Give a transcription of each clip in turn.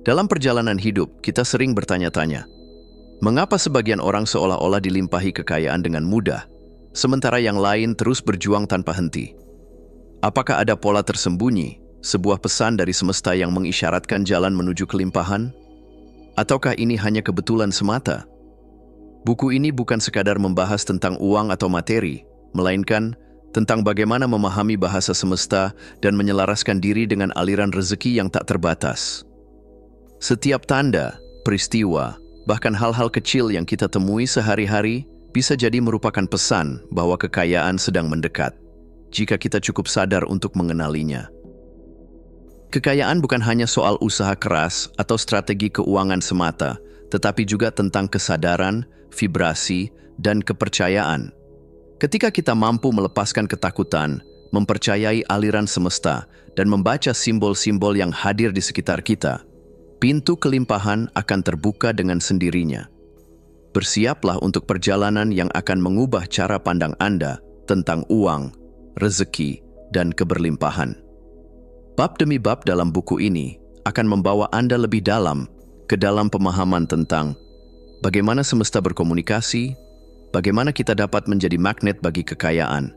Dalam perjalanan hidup, kita sering bertanya-tanya, mengapa sebagian orang seolah-olah dilimpahi kekayaan dengan mudah, sementara yang lain terus berjuang tanpa henti? Apakah ada pola tersembunyi, sebuah pesan dari semesta yang mengisyaratkan jalan menuju kelimpahan? Ataukah ini hanya kebetulan semata? Buku ini bukan sekadar membahas tentang uang atau materi, melainkan tentang bagaimana memahami bahasa semesta dan menyelaraskan diri dengan aliran rezeki yang tak terbatas. Setiap tanda, peristiwa, bahkan hal-hal kecil yang kita temui sehari-hari bisa jadi merupakan pesan bahwa kekayaan sedang mendekat, jika kita cukup sadar untuk mengenalinya. Kekayaan bukan hanya soal usaha keras atau strategi keuangan semata, tetapi juga tentang kesadaran, vibrasi, dan kepercayaan. Ketika kita mampu melepaskan ketakutan, mempercayai aliran semesta, dan membaca simbol-simbol yang hadir di sekitar kita, pintu kelimpahan akan terbuka dengan sendirinya. Bersiaplah untuk perjalanan yang akan mengubah cara pandang Anda tentang uang, rezeki, dan keberlimpahan. Bab demi bab dalam buku ini akan membawa Anda lebih dalam ke dalam pemahaman tentang bagaimana semesta berkomunikasi, bagaimana kita dapat menjadi magnet bagi kekayaan,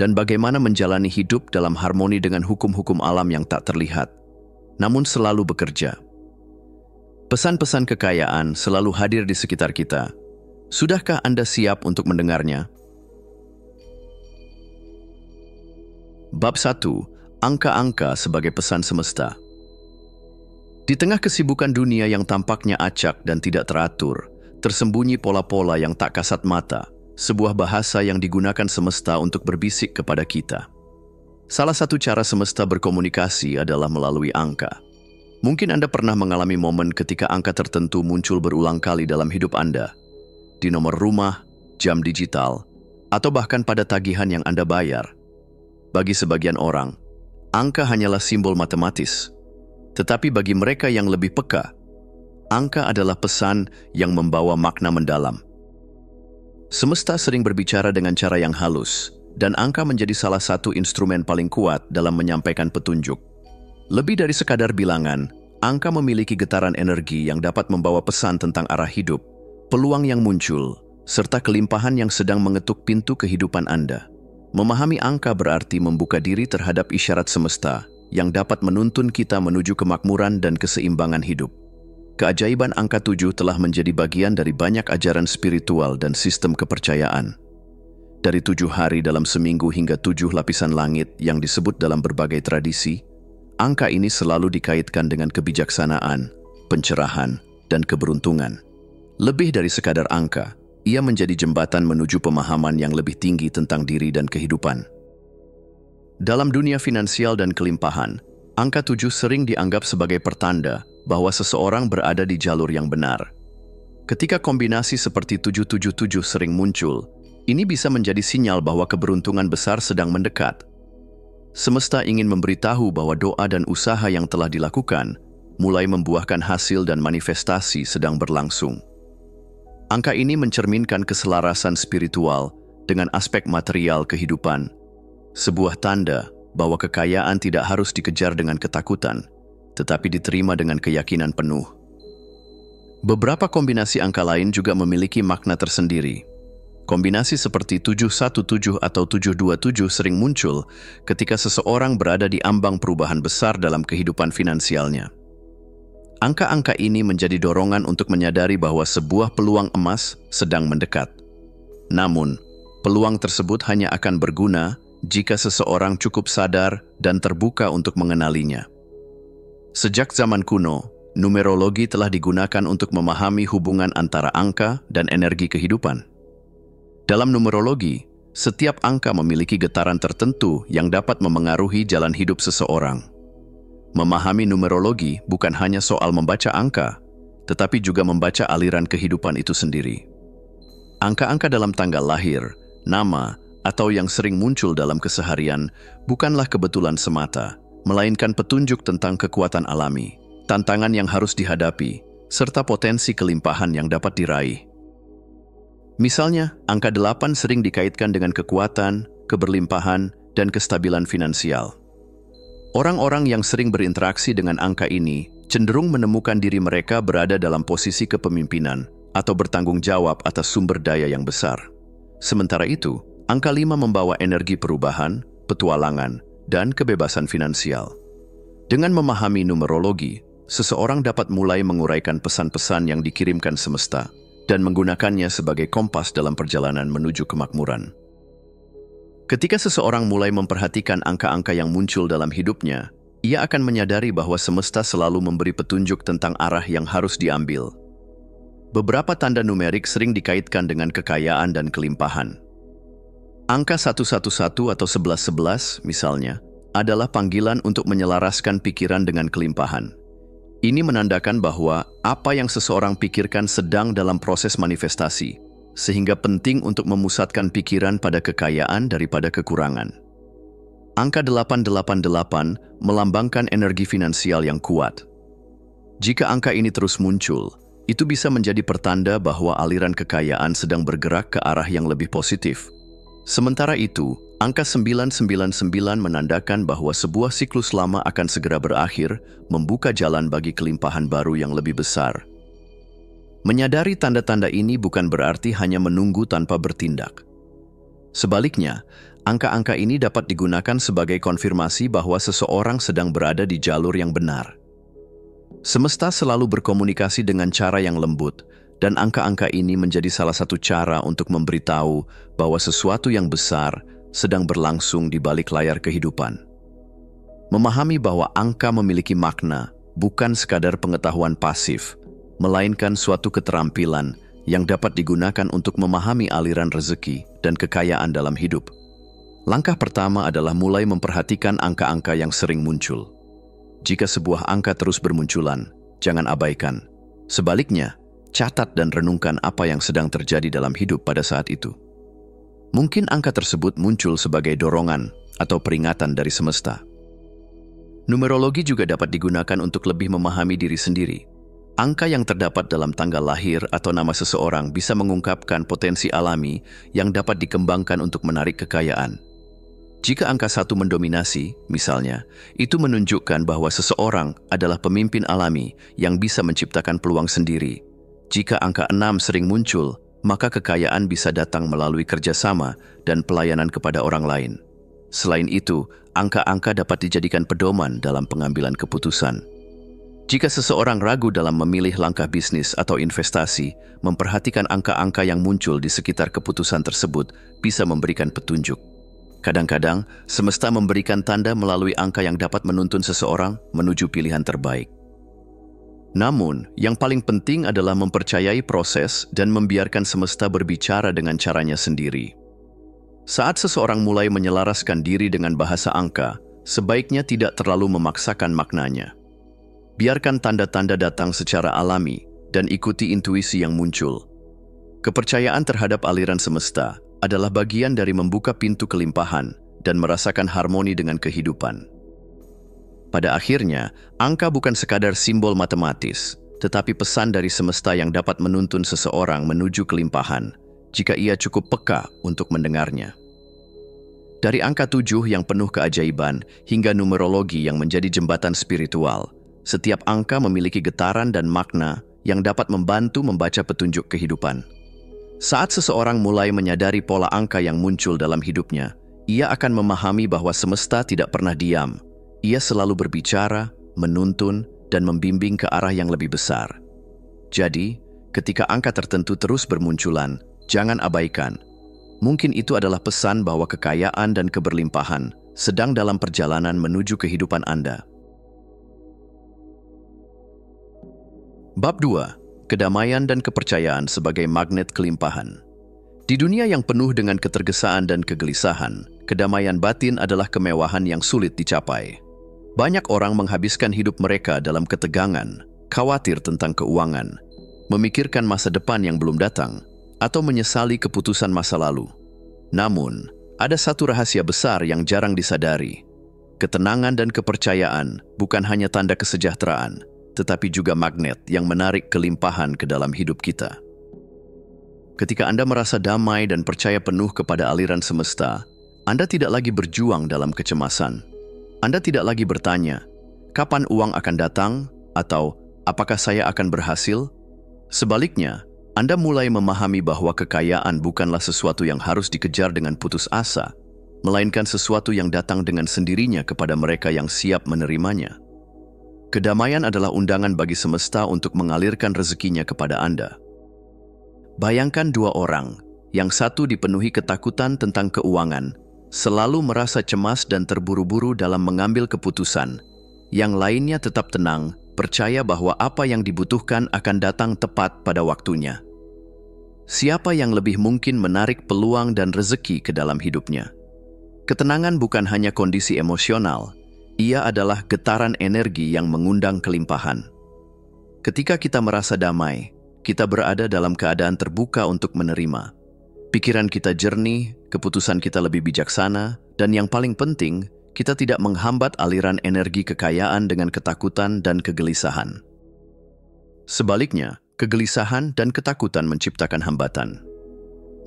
dan bagaimana menjalani hidup dalam harmoni dengan hukum-hukum alam yang tak terlihat, namun selalu bekerja. Pesan-pesan kekayaan selalu hadir di sekitar kita. Sudahkah Anda siap untuk mendengarnya? Bab 1. Angka-angka sebagai pesan semesta. Di tengah kesibukan dunia yang tampaknya acak dan tidak teratur, tersembunyi pola-pola yang tak kasat mata, sebuah bahasa yang digunakan semesta untuk berbisik kepada kita. Salah satu cara semesta berkomunikasi adalah melalui angka. Mungkin Anda pernah mengalami momen ketika angka tertentu muncul berulang kali dalam hidup Anda, di nomor rumah, jam digital, atau bahkan pada tagihan yang Anda bayar. Bagi sebagian orang, angka hanyalah simbol matematis, tetapi bagi mereka yang lebih peka, angka adalah pesan yang membawa makna mendalam. Semesta sering berbicara dengan cara yang halus, dan angka menjadi salah satu instrumen paling kuat dalam menyampaikan petunjuk. Lebih dari sekadar bilangan, angka memiliki getaran energi yang dapat membawa pesan tentang arah hidup, peluang yang muncul, serta kelimpahan yang sedang mengetuk pintu kehidupan Anda. Memahami angka berarti membuka diri terhadap isyarat semesta yang dapat menuntun kita menuju kemakmuran dan keseimbangan hidup. Keajaiban angka 7 telah menjadi bagian dari banyak ajaran spiritual dan sistem kepercayaan. Dari 7 hari dalam seminggu hingga 7 lapisan langit yang disebut dalam berbagai tradisi, angka ini selalu dikaitkan dengan kebijaksanaan, pencerahan, dan keberuntungan. Lebih dari sekadar angka, ia menjadi jembatan menuju pemahaman yang lebih tinggi tentang diri dan kehidupan. Dalam dunia finansial dan kelimpahan, angka 7 sering dianggap sebagai pertanda bahwa seseorang berada di jalur yang benar. Ketika kombinasi seperti 777 sering muncul, ini bisa menjadi sinyal bahwa keberuntungan besar sedang mendekat. Semesta ingin memberitahu bahwa doa dan usaha yang telah dilakukan mulai membuahkan hasil dan manifestasi sedang berlangsung. Angka ini mencerminkan keselarasan spiritual dengan aspek material kehidupan, sebuah tanda bahwa kekayaan tidak harus dikejar dengan ketakutan, tetapi diterima dengan keyakinan penuh. Beberapa kombinasi angka lain juga memiliki makna tersendiri. Kombinasi seperti 717 atau 727 sering muncul ketika seseorang berada di ambang perubahan besar dalam kehidupan finansialnya. Angka-angka ini menjadi dorongan untuk menyadari bahwa sebuah peluang emas sedang mendekat. Namun, peluang tersebut hanya akan berguna jika seseorang cukup sadar dan terbuka untuk mengenalinya. Sejak zaman kuno, numerologi telah digunakan untuk memahami hubungan antara angka dan energi kehidupan. Dalam numerologi, setiap angka memiliki getaran tertentu yang dapat memengaruhi jalan hidup seseorang. Memahami numerologi bukan hanya soal membaca angka, tetapi juga membaca aliran kehidupan itu sendiri. Angka-angka dalam tanggal lahir, nama, atau yang sering muncul dalam keseharian bukanlah kebetulan semata, melainkan petunjuk tentang kekuatan alami, tantangan yang harus dihadapi, serta potensi kelimpahan yang dapat diraih. Misalnya, angka 8 sering dikaitkan dengan kekuatan, keberlimpahan, dan kestabilan finansial. Orang-orang yang sering berinteraksi dengan angka ini cenderung menemukan diri mereka berada dalam posisi kepemimpinan atau bertanggung jawab atas sumber daya yang besar. Sementara itu, angka 5 membawa energi perubahan, petualangan, dan kebebasan finansial. Dengan memahami numerologi, seseorang dapat mulai menguraikan pesan-pesan yang dikirimkan semesta dan menggunakannya sebagai kompas dalam perjalanan menuju kemakmuran. Ketika seseorang mulai memperhatikan angka-angka yang muncul dalam hidupnya, ia akan menyadari bahwa semesta selalu memberi petunjuk tentang arah yang harus diambil. Beberapa tanda numerik sering dikaitkan dengan kekayaan dan kelimpahan. Angka 111 atau 1111, misalnya, adalah panggilan untuk menyelaraskan pikiran dengan kelimpahan. Ini menandakan bahwa apa yang seseorang pikirkan sedang dalam proses manifestasi, sehingga penting untuk memusatkan pikiran pada kekayaan daripada kekurangan. Angka 888 melambangkan energi finansial yang kuat. Jika angka ini terus muncul, itu bisa menjadi pertanda bahwa aliran kekayaan sedang bergerak ke arah yang lebih positif. Sementara itu, angka 999 menandakan bahwa sebuah siklus lama akan segera berakhir, membuka jalan bagi kelimpahan baru yang lebih besar. Menyadari tanda-tanda ini bukan berarti hanya menunggu tanpa bertindak. Sebaliknya, angka-angka ini dapat digunakan sebagai konfirmasi bahwa seseorang sedang berada di jalur yang benar. Semesta selalu berkomunikasi dengan cara yang lembut, dan angka-angka ini menjadi salah satu cara untuk memberitahu bahwa sesuatu yang besar sedang berlangsung di balik layar kehidupan. Memahami bahwa angka memiliki makna bukan sekadar pengetahuan pasif, melainkan suatu keterampilan yang dapat digunakan untuk memahami aliran rezeki dan kekayaan dalam hidup. Langkah pertama adalah mulai memperhatikan angka-angka yang sering muncul. Jika sebuah angka terus bermunculan, jangan abaikan. Sebaliknya, catat dan renungkan apa yang sedang terjadi dalam hidup pada saat itu. Mungkin angka tersebut muncul sebagai dorongan atau peringatan dari semesta. Numerologi juga dapat digunakan untuk lebih memahami diri sendiri. Angka yang terdapat dalam tanggal lahir atau nama seseorang bisa mengungkapkan potensi alami yang dapat dikembangkan untuk menarik kekayaan. Jika angka 1 mendominasi, misalnya, itu menunjukkan bahwa seseorang adalah pemimpin alami yang bisa menciptakan peluang sendiri. Jika angka 6 sering muncul, maka kekayaan bisa datang melalui kerjasama dan pelayanan kepada orang lain. Selain itu, angka-angka dapat dijadikan pedoman dalam pengambilan keputusan. Jika seseorang ragu dalam memilih langkah bisnis atau investasi, memperhatikan angka-angka yang muncul di sekitar keputusan tersebut bisa memberikan petunjuk. Kadang-kadang, semesta memberikan tanda melalui angka yang dapat menuntun seseorang menuju pilihan terbaik. Namun, yang paling penting adalah mempercayai proses dan membiarkan semesta berbicara dengan caranya sendiri. Saat seseorang mulai menyelaraskan diri dengan bahasa angka, sebaiknya tidak terlalu memaksakan maknanya. Biarkan tanda-tanda datang secara alami dan ikuti intuisi yang muncul. Kepercayaan terhadap aliran semesta adalah bagian dari membuka pintu kelimpahan dan merasakan harmoni dengan kehidupan. Pada akhirnya, angka bukan sekadar simbol matematis, tetapi pesan dari semesta yang dapat menuntun seseorang menuju kelimpahan jika ia cukup peka untuk mendengarnya. Dari angka 7 yang penuh keajaiban hingga numerologi yang menjadi jembatan spiritual, setiap angka memiliki getaran dan makna yang dapat membantu membaca petunjuk kehidupan. Saat seseorang mulai menyadari pola angka yang muncul dalam hidupnya, ia akan memahami bahwa semesta tidak pernah diam. Ia selalu berbicara, menuntun, dan membimbing ke arah yang lebih besar. Jadi, ketika angka tertentu terus bermunculan, jangan abaikan. Mungkin itu adalah pesan bahwa kekayaan dan keberlimpahan sedang dalam perjalanan menuju kehidupan Anda. Bab 2. Kedamaian dan kepercayaan sebagai magnet kelimpahan. Di dunia yang penuh dengan ketergesaan dan kegelisahan, kedamaian batin adalah kemewahan yang sulit dicapai. Banyak orang menghabiskan hidup mereka dalam ketegangan, khawatir tentang keuangan, memikirkan masa depan yang belum datang, atau menyesali keputusan masa lalu. Namun, ada satu rahasia besar yang jarang disadari. Ketenangan dan kepercayaan bukan hanya tanda kesejahteraan, tetapi juga magnet yang menarik kelimpahan ke dalam hidup kita. Ketika Anda merasa damai dan percaya penuh kepada aliran semesta, Anda tidak lagi berjuang dalam kecemasan. Anda tidak lagi bertanya, kapan uang akan datang Atau, apakah saya akan berhasil? Sebaliknya, Anda mulai memahami bahwa kekayaan bukanlah sesuatu yang harus dikejar dengan putus asa, melainkan sesuatu yang datang dengan sendirinya kepada mereka yang siap menerimanya. Kedamaian adalah undangan bagi semesta untuk mengalirkan rezekinya kepada Anda. Bayangkan dua orang, yang satu dipenuhi ketakutan tentang keuangan, selalu merasa cemas dan terburu-buru dalam mengambil keputusan. Yang lainnya tetap tenang, percaya bahwa apa yang dibutuhkan akan datang tepat pada waktunya. Siapa yang lebih mungkin menarik peluang dan rezeki ke dalam hidupnya? Ketenangan bukan hanya kondisi emosional, ia adalah getaran energi yang mengundang kelimpahan. Ketika kita merasa damai, kita berada dalam keadaan terbuka untuk menerima. Pikiran kita jernih, keputusan kita lebih bijaksana, dan yang paling penting, kita tidak menghambat aliran energi kekayaan dengan ketakutan dan kegelisahan. Sebaliknya, kegelisahan dan ketakutan menciptakan hambatan.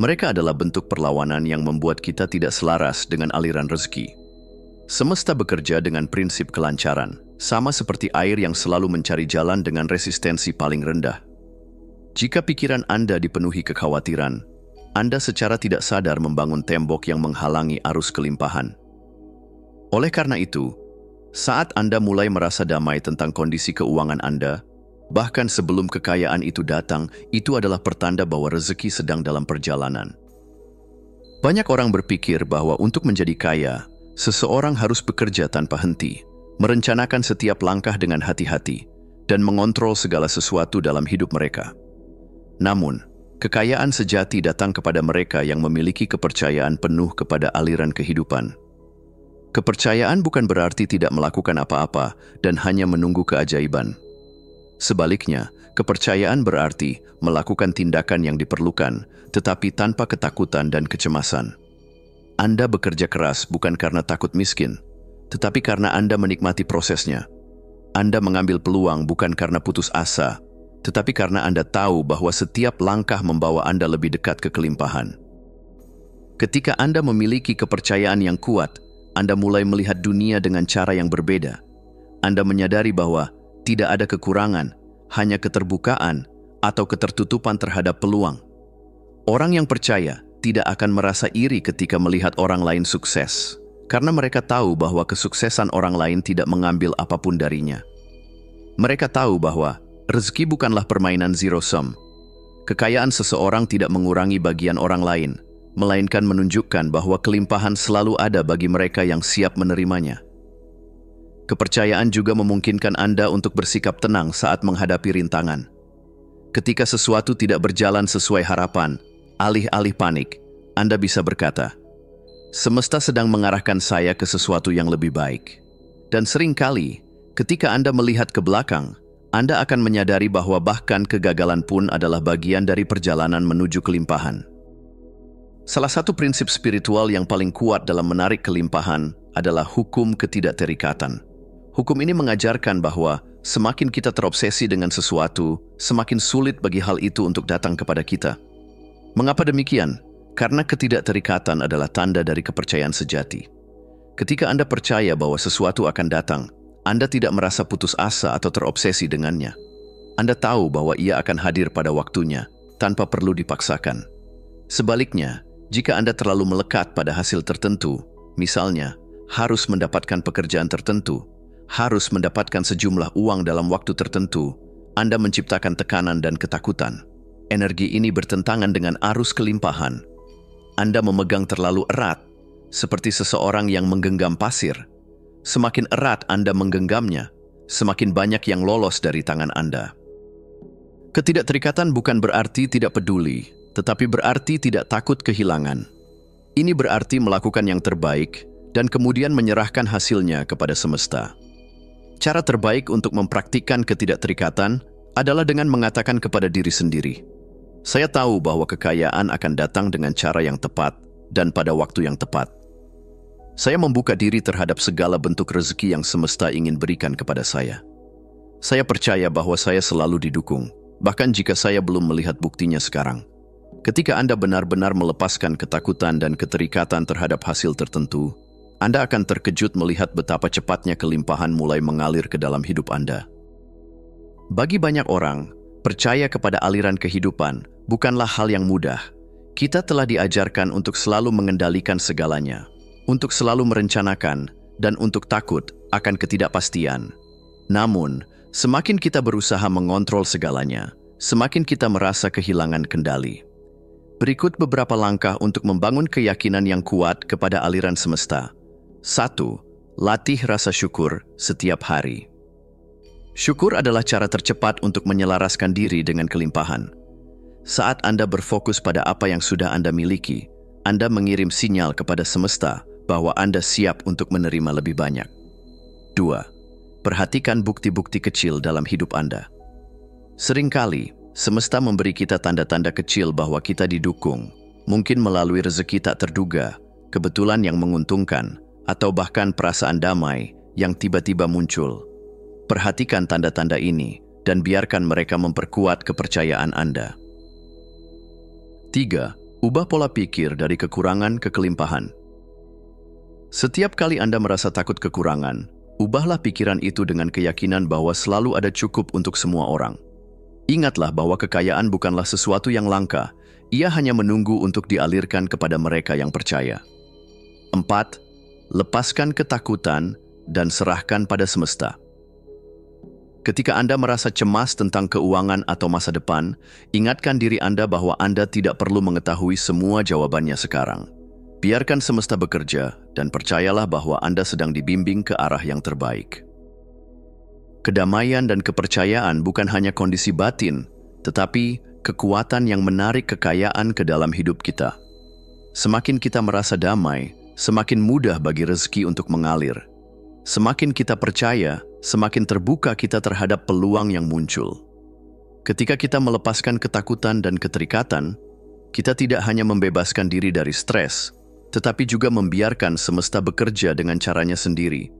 Mereka adalah bentuk perlawanan yang membuat kita tidak selaras dengan aliran rezeki. Semesta bekerja dengan prinsip kelancaran, sama seperti air yang selalu mencari jalan dengan resistensi paling rendah. Jika pikiran Anda dipenuhi kekhawatiran, Anda secara tidak sadar membangun tembok yang menghalangi arus kelimpahan. Oleh karena itu, saat Anda mulai merasa damai tentang kondisi keuangan Anda, bahkan sebelum kekayaan itu datang, itu adalah pertanda bahwa rezeki sedang dalam perjalanan. Banyak orang berpikir bahwa untuk menjadi kaya, seseorang harus bekerja tanpa henti, merencanakan setiap langkah dengan hati-hati, dan mengontrol segala sesuatu dalam hidup mereka. Namun, kekayaan sejati datang kepada mereka yang memiliki kepercayaan penuh kepada aliran kehidupan. Kepercayaan bukan berarti tidak melakukan apa-apa dan hanya menunggu keajaiban. Sebaliknya, kepercayaan berarti melakukan tindakan yang diperlukan, tetapi tanpa ketakutan dan kecemasan. Anda bekerja keras bukan karena takut miskin, tetapi karena Anda menikmati prosesnya. Anda mengambil peluang bukan karena putus asa, tetapi karena Anda tahu bahwa setiap langkah membawa Anda lebih dekat ke kelimpahan. Ketika Anda memiliki kepercayaan yang kuat, Anda mulai melihat dunia dengan cara yang berbeda. Anda menyadari bahwa tidak ada kekurangan, hanya keterbukaan atau ketertutupan terhadap peluang. Orang yang percaya tidak akan merasa iri ketika melihat orang lain sukses, karena mereka tahu bahwa kesuksesan orang lain tidak mengambil apapun darinya. Mereka tahu bahwa rezeki bukanlah permainan zero sum. Kekayaan seseorang tidak mengurangi bagian orang lain, melainkan menunjukkan bahwa kelimpahan selalu ada bagi mereka yang siap menerimanya. Kepercayaan juga memungkinkan Anda untuk bersikap tenang saat menghadapi rintangan. Ketika sesuatu tidak berjalan sesuai harapan, alih-alih panik, Anda bisa berkata, "Semesta sedang mengarahkan saya ke sesuatu yang lebih baik." Dan seringkali, ketika Anda melihat ke belakang, Anda akan menyadari bahwa bahkan kegagalan pun adalah bagian dari perjalanan menuju kelimpahan. Salah satu prinsip spiritual yang paling kuat dalam menarik kelimpahan adalah hukum ketidakterikatan. Hukum ini mengajarkan bahwa semakin kita terobsesi dengan sesuatu, semakin sulit bagi hal itu untuk datang kepada kita. Mengapa demikian? Karena ketidakterikatan adalah tanda dari kepercayaan sejati. Ketika Anda percaya bahwa sesuatu akan datang, Anda tidak merasa putus asa atau terobsesi dengannya. Anda tahu bahwa ia akan hadir pada waktunya, tanpa perlu dipaksakan. Sebaliknya, jika Anda terlalu melekat pada hasil tertentu, misalnya, harus mendapatkan pekerjaan tertentu, harus mendapatkan sejumlah uang dalam waktu tertentu, Anda menciptakan tekanan dan ketakutan. Energi ini bertentangan dengan arus kelimpahan. Anda memegang terlalu erat, seperti seseorang yang menggenggam pasir. Semakin erat Anda menggenggamnya, semakin banyak yang lolos dari tangan Anda. Ketidakterikatan bukan berarti tidak peduli, tetapi berarti tidak takut kehilangan. Ini berarti melakukan yang terbaik dan kemudian menyerahkan hasilnya kepada semesta. Cara terbaik untuk mempraktikkan ketidakterikatan adalah dengan mengatakan kepada diri sendiri, "Saya tahu bahwa kekayaan akan datang dengan cara yang tepat dan pada waktu yang tepat. Saya membuka diri terhadap segala bentuk rezeki yang semesta ingin berikan kepada saya. Saya percaya bahwa saya selalu didukung, bahkan jika saya belum melihat buktinya sekarang." Ketika Anda benar-benar melepaskan ketakutan dan keterikatan terhadap hasil tertentu, Anda akan terkejut melihat betapa cepatnya kelimpahan mulai mengalir ke dalam hidup Anda. Bagi banyak orang, percaya kepada aliran kehidupan bukanlah hal yang mudah. Kita telah diajarkan untuk selalu mengendalikan segalanya, untuk selalu merencanakan, dan untuk takut akan ketidakpastian. Namun, semakin kita berusaha mengontrol segalanya, semakin kita merasa kehilangan kendali. Berikut beberapa langkah untuk membangun keyakinan yang kuat kepada aliran semesta. 1. Latih rasa syukur setiap hari. Syukur adalah cara tercepat untuk menyelaraskan diri dengan kelimpahan. Saat Anda berfokus pada apa yang sudah Anda miliki, Anda mengirim sinyal kepada semesta bahwa Anda siap untuk menerima lebih banyak. 2. Perhatikan bukti-bukti kecil dalam hidup Anda. Seringkali, semesta memberi kita tanda-tanda kecil bahwa kita didukung, mungkin melalui rezeki tak terduga, kebetulan yang menguntungkan, atau bahkan perasaan damai yang tiba-tiba muncul. Perhatikan tanda-tanda ini dan biarkan mereka memperkuat kepercayaan Anda. 3. Ubah pola pikir dari kekurangan ke kelimpahan. Setiap kali Anda merasa takut kekurangan, ubahlah pikiran itu dengan keyakinan bahwa selalu ada cukup untuk semua orang. Ingatlah bahwa kekayaan bukanlah sesuatu yang langka, ia hanya menunggu untuk dialirkan kepada mereka yang percaya. 4. Lepaskan ketakutan dan serahkan pada semesta. Ketika Anda merasa cemas tentang keuangan atau masa depan, ingatkan diri Anda bahwa Anda tidak perlu mengetahui semua jawabannya sekarang. Biarkan semesta bekerja dan percayalah bahwa Anda sedang dibimbing ke arah yang terbaik. Kedamaian dan kepercayaan bukan hanya kondisi batin, tetapi kekuatan yang menarik kekayaan ke dalam hidup kita. Semakin kita merasa damai, semakin mudah bagi rezeki untuk mengalir. Semakin kita percaya, semakin terbuka kita terhadap peluang yang muncul. Ketika kita melepaskan ketakutan dan keterikatan, kita tidak hanya membebaskan diri dari stres, tetapi juga membiarkan semesta bekerja dengan caranya sendiri.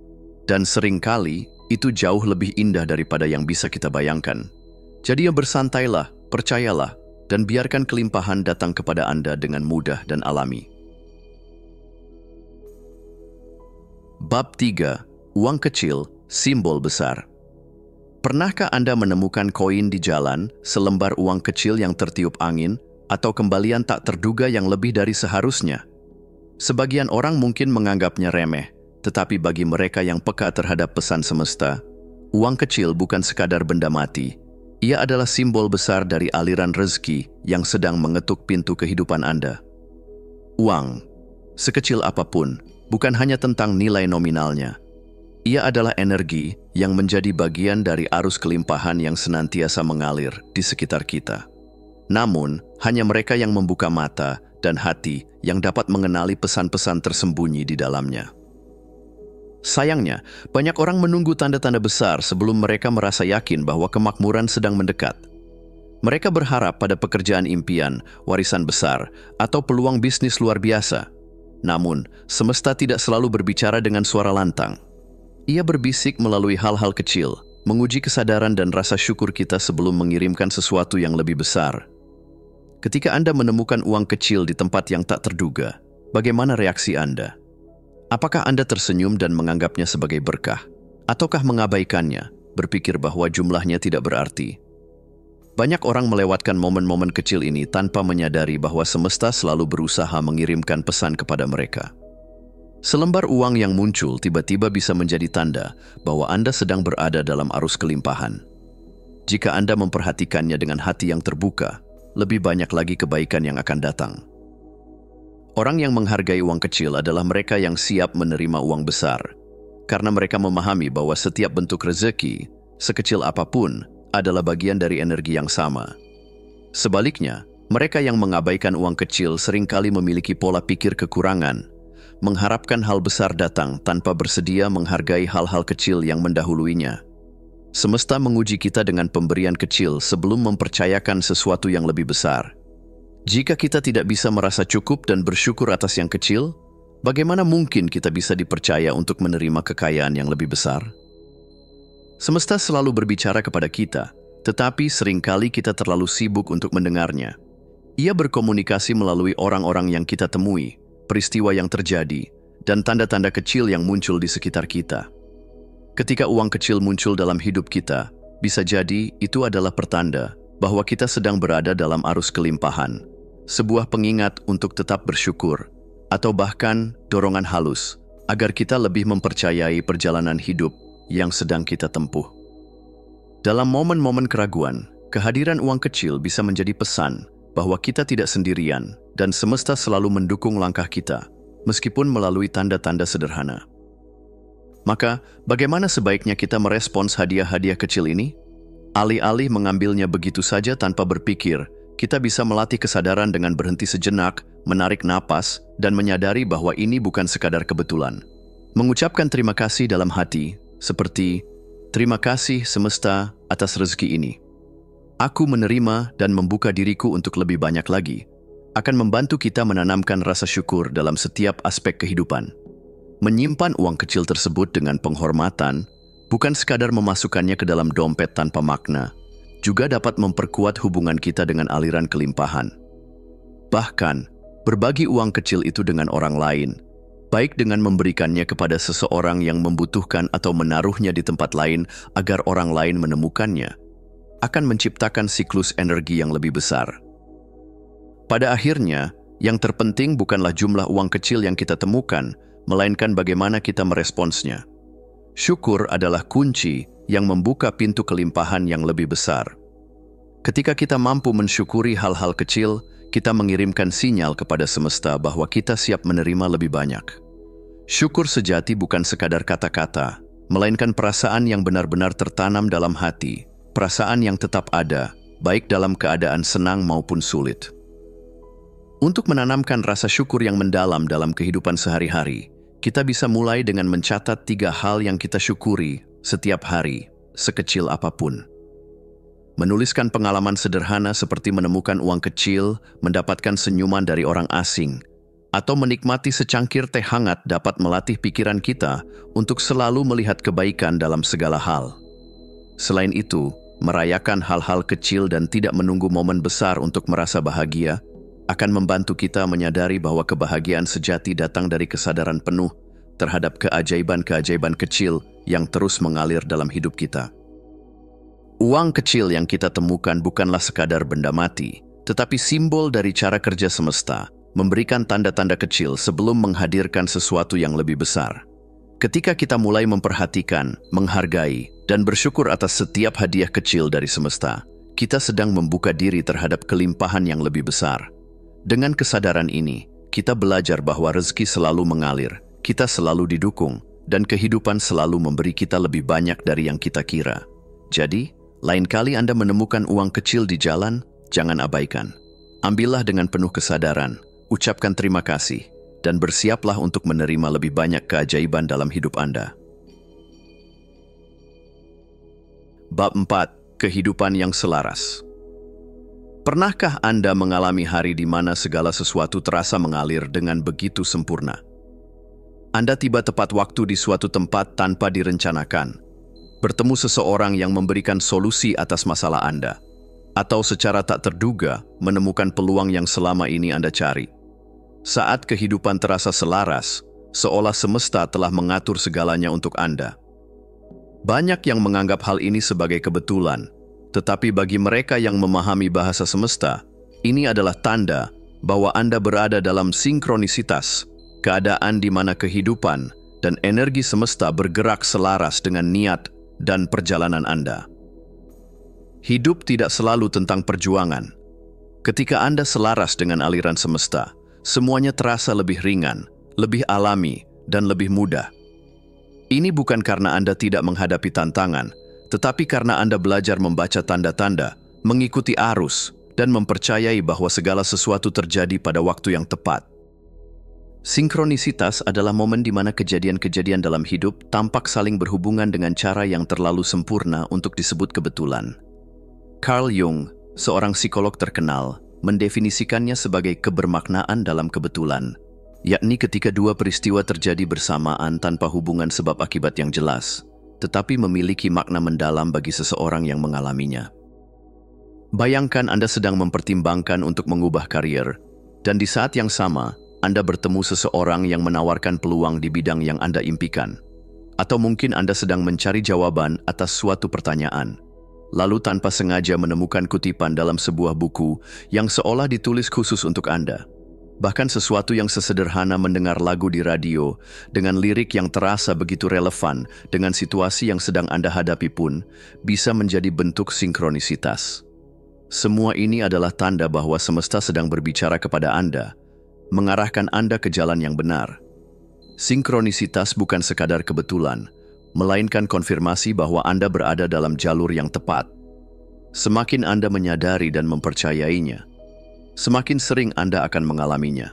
Dan seringkali, itu jauh lebih indah daripada yang bisa kita bayangkan. Jadi bersantailah, percayalah, dan biarkan kelimpahan datang kepada Anda dengan mudah dan alami. Bab 3. Uang kecil, simbol besar. Pernahkah Anda menemukan koin di jalan, selembar uang kecil yang tertiup angin, atau kembalian tak terduga yang lebih dari seharusnya? Sebagian orang mungkin menganggapnya remeh, tetapi bagi mereka yang peka terhadap pesan semesta, uang kecil bukan sekadar benda mati. Ia adalah simbol besar dari aliran rezeki yang sedang mengetuk pintu kehidupan Anda. Uang, sekecil apapun, bukan hanya tentang nilai nominalnya. Ia adalah energi yang menjadi bagian dari arus kelimpahan yang senantiasa mengalir di sekitar kita. Namun, hanya mereka yang membuka mata dan hati yang dapat mengenali pesan-pesan tersembunyi di dalamnya. Sayangnya, banyak orang menunggu tanda-tanda besar sebelum mereka merasa yakin bahwa kemakmuran sedang mendekat. Mereka berharap pada pekerjaan impian, warisan besar, atau peluang bisnis luar biasa. Namun, semesta tidak selalu berbicara dengan suara lantang. Ia berbisik melalui hal-hal kecil, menguji kesadaran dan rasa syukur kita sebelum mengirimkan sesuatu yang lebih besar. Ketika Anda menemukan uang kecil di tempat yang tak terduga, bagaimana reaksi Anda? Apakah Anda tersenyum dan menganggapnya sebagai berkah? Ataukah mengabaikannya, berpikir bahwa jumlahnya tidak berarti? Banyak orang melewatkan momen-momen kecil ini tanpa menyadari bahwa semesta selalu berusaha mengirimkan pesan kepada mereka. Selembar uang yang muncul tiba-tiba bisa menjadi tanda bahwa Anda sedang berada dalam arus kelimpahan. Jika Anda memperhatikannya dengan hati yang terbuka, lebih banyak lagi kebaikan yang akan datang. Orang yang menghargai uang kecil adalah mereka yang siap menerima uang besar, karena mereka memahami bahwa setiap bentuk rezeki, sekecil apapun, adalah bagian dari energi yang sama. Sebaliknya, mereka yang mengabaikan uang kecil seringkali memiliki pola pikir kekurangan, mengharapkan hal besar datang tanpa bersedia menghargai hal-hal kecil yang mendahuluinya. Semesta menguji kita dengan pemberian kecil sebelum mempercayakan sesuatu yang lebih besar. Jika kita tidak bisa merasa cukup dan bersyukur atas yang kecil, bagaimana mungkin kita bisa dipercaya untuk menerima kekayaan yang lebih besar? Semesta selalu berbicara kepada kita, tetapi seringkali kita terlalu sibuk untuk mendengarnya. Ia berkomunikasi melalui orang-orang yang kita temui, peristiwa yang terjadi, dan tanda-tanda kecil yang muncul di sekitar kita. Ketika uang kecil muncul dalam hidup kita, bisa jadi itu adalah pertanda bahwa kita sedang berada dalam arus kelimpahan, sebuah pengingat untuk tetap bersyukur, atau bahkan dorongan halus agar kita lebih mempercayai perjalanan hidup yang sedang kita tempuh. Dalam momen-momen keraguan, kehadiran uang kecil bisa menjadi pesan bahwa kita tidak sendirian dan semesta selalu mendukung langkah kita, meskipun melalui tanda-tanda sederhana. Maka, bagaimana sebaiknya kita merespons hadiah-hadiah kecil ini? Alih-alih mengambilnya begitu saja tanpa berpikir, kita bisa melatih kesadaran dengan berhenti sejenak, menarik napas, dan menyadari bahwa ini bukan sekadar kebetulan. Mengucapkan terima kasih dalam hati, seperti, "Terima kasih semesta atas rezeki ini. Aku menerima dan membuka diriku untuk lebih banyak lagi," akan membantu kita menanamkan rasa syukur dalam setiap aspek kehidupan. Menyimpan uang kecil tersebut dengan penghormatan, bukan sekadar memasukkannya ke dalam dompet tanpa makna, juga dapat memperkuat hubungan kita dengan aliran kelimpahan. Bahkan, berbagi uang kecil itu dengan orang lain, baik dengan memberikannya kepada seseorang yang membutuhkan atau menaruhnya di tempat lain agar orang lain menemukannya, akan menciptakan siklus energi yang lebih besar. Pada akhirnya, yang terpenting bukanlah jumlah uang kecil yang kita temukan, melainkan bagaimana kita meresponsnya. Syukur adalah kunci yang membuka pintu kelimpahan yang lebih besar. Ketika kita mampu mensyukuri hal-hal kecil, kita mengirimkan sinyal kepada semesta bahwa kita siap menerima lebih banyak. Syukur sejati bukan sekadar kata-kata, melainkan perasaan yang benar-benar tertanam dalam hati, perasaan yang tetap ada, baik dalam keadaan senang maupun sulit. Untuk menanamkan rasa syukur yang mendalam dalam kehidupan sehari-hari, kita bisa mulai dengan mencatat 3 hal yang kita syukuri setiap hari, sekecil apapun. Menuliskan pengalaman sederhana seperti menemukan uang kecil, mendapatkan senyuman dari orang asing, atau menikmati secangkir teh hangat dapat melatih pikiran kita untuk selalu melihat kebaikan dalam segala hal. Selain itu, merayakan hal-hal kecil dan tidak menunggu momen besar untuk merasa bahagia akan membantu kita menyadari bahwa kebahagiaan sejati datang dari kesadaran penuh terhadap keajaiban-keajaiban kecil yang terus mengalir dalam hidup kita. Uang kecil yang kita temukan bukanlah sekadar benda mati, tetapi simbol dari cara kerja semesta, memberikan tanda-tanda kecil sebelum menghadirkan sesuatu yang lebih besar. Ketika kita mulai memperhatikan, menghargai, dan bersyukur atas setiap hadiah kecil dari semesta, kita sedang membuka diri terhadap kelimpahan yang lebih besar. Dengan kesadaran ini, kita belajar bahwa rezeki selalu mengalir, kita selalu didukung, dan kehidupan selalu memberi kita lebih banyak dari yang kita kira. Jadi, lain kali Anda menemukan uang kecil di jalan, jangan abaikan. Ambillah dengan penuh kesadaran, ucapkan terima kasih, dan bersiaplah untuk menerima lebih banyak keajaiban dalam hidup Anda. Bab 4. Kehidupan yang selaras. Pernahkah Anda mengalami hari di mana segala sesuatu terasa mengalir dengan begitu sempurna? Anda tiba tepat waktu di suatu tempat tanpa direncanakan, bertemu seseorang yang memberikan solusi atas masalah Anda, atau secara tak terduga menemukan peluang yang selama ini Anda cari. Saat kehidupan terasa selaras, seolah semesta telah mengatur segalanya untuk Anda. Banyak yang menganggap hal ini sebagai kebetulan, tetapi bagi mereka yang memahami bahasa semesta, ini adalah tanda bahwa Anda berada dalam sinkronisitas, keadaan di mana kehidupan dan energi semesta bergerak selaras dengan niat dan perjalanan Anda. Hidup tidak selalu tentang perjuangan. Ketika Anda selaras dengan aliran semesta, semuanya terasa lebih ringan, lebih alami, dan lebih mudah. Ini bukan karena Anda tidak menghadapi tantangan, tetapi karena Anda belajar membaca tanda-tanda, mengikuti arus, dan mempercayai bahwa segala sesuatu terjadi pada waktu yang tepat. Sinkronisitas adalah momen di mana kejadian-kejadian dalam hidup tampak saling berhubungan dengan cara yang terlalu sempurna untuk disebut kebetulan. Carl Jung, seorang psikolog terkenal, mendefinisikannya sebagai kebermaknaan dalam kebetulan, yakni ketika dua peristiwa terjadi bersamaan tanpa hubungan sebab akibat yang jelas, tetapi memiliki makna mendalam bagi seseorang yang mengalaminya. Bayangkan Anda sedang mempertimbangkan untuk mengubah karier, dan di saat yang sama, Anda bertemu seseorang yang menawarkan peluang di bidang yang Anda impikan. Atau mungkin Anda sedang mencari jawaban atas suatu pertanyaan. lalu tanpa sengaja menemukan kutipan dalam sebuah buku yang seolah ditulis khusus untuk Anda. Bahkan sesuatu yang sesederhana mendengar lagu di radio dengan lirik yang terasa begitu relevan dengan situasi yang sedang Anda hadapi pun bisa menjadi bentuk sinkronisitas. Semua ini adalah tanda bahwa semesta sedang berbicara kepada Anda, mengarahkan Anda ke jalan yang benar. Sinkronisitas bukan sekadar kebetulan, melainkan konfirmasi bahwa Anda berada dalam jalur yang tepat. Semakin Anda menyadari dan mempercayainya, semakin sering Anda akan mengalaminya.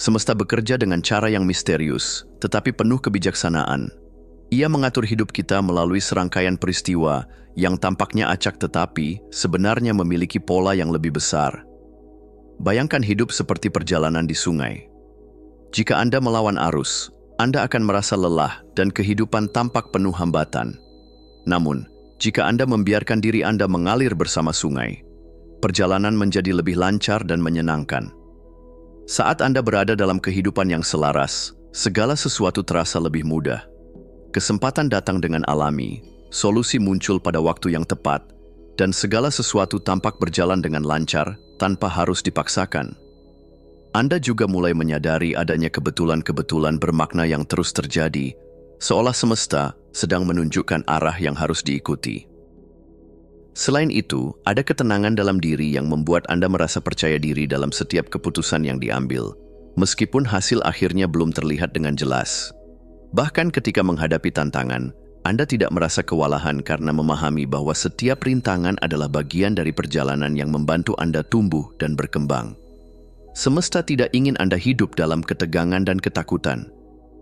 Semesta bekerja dengan cara yang misterius, tetapi penuh kebijaksanaan. Ia mengatur hidup kita melalui serangkaian peristiwa yang tampaknya acak tetapi sebenarnya memiliki pola yang lebih besar. Bayangkan hidup seperti perjalanan di sungai. Jika Anda melawan arus, Anda akan merasa lelah dan kehidupan tampak penuh hambatan. Namun, jika Anda membiarkan diri Anda mengalir bersama sungai, perjalanan menjadi lebih lancar dan menyenangkan. Saat Anda berada dalam kehidupan yang selaras, segala sesuatu terasa lebih mudah. Kesempatan datang dengan alami, solusi muncul pada waktu yang tepat, dan segala sesuatu tampak berjalan dengan lancar tanpa harus dipaksakan. Anda juga mulai menyadari adanya kebetulan-kebetulan bermakna yang terus terjadi, seolah semesta sedang menunjukkan arah yang harus diikuti. Selain itu, ada ketenangan dalam diri yang membuat Anda merasa percaya diri dalam setiap keputusan yang diambil, meskipun hasil akhirnya belum terlihat dengan jelas. Bahkan ketika menghadapi tantangan, Anda tidak merasa kewalahan karena memahami bahwa setiap rintangan adalah bagian dari perjalanan yang membantu Anda tumbuh dan berkembang. Semesta tidak ingin Anda hidup dalam ketegangan dan ketakutan.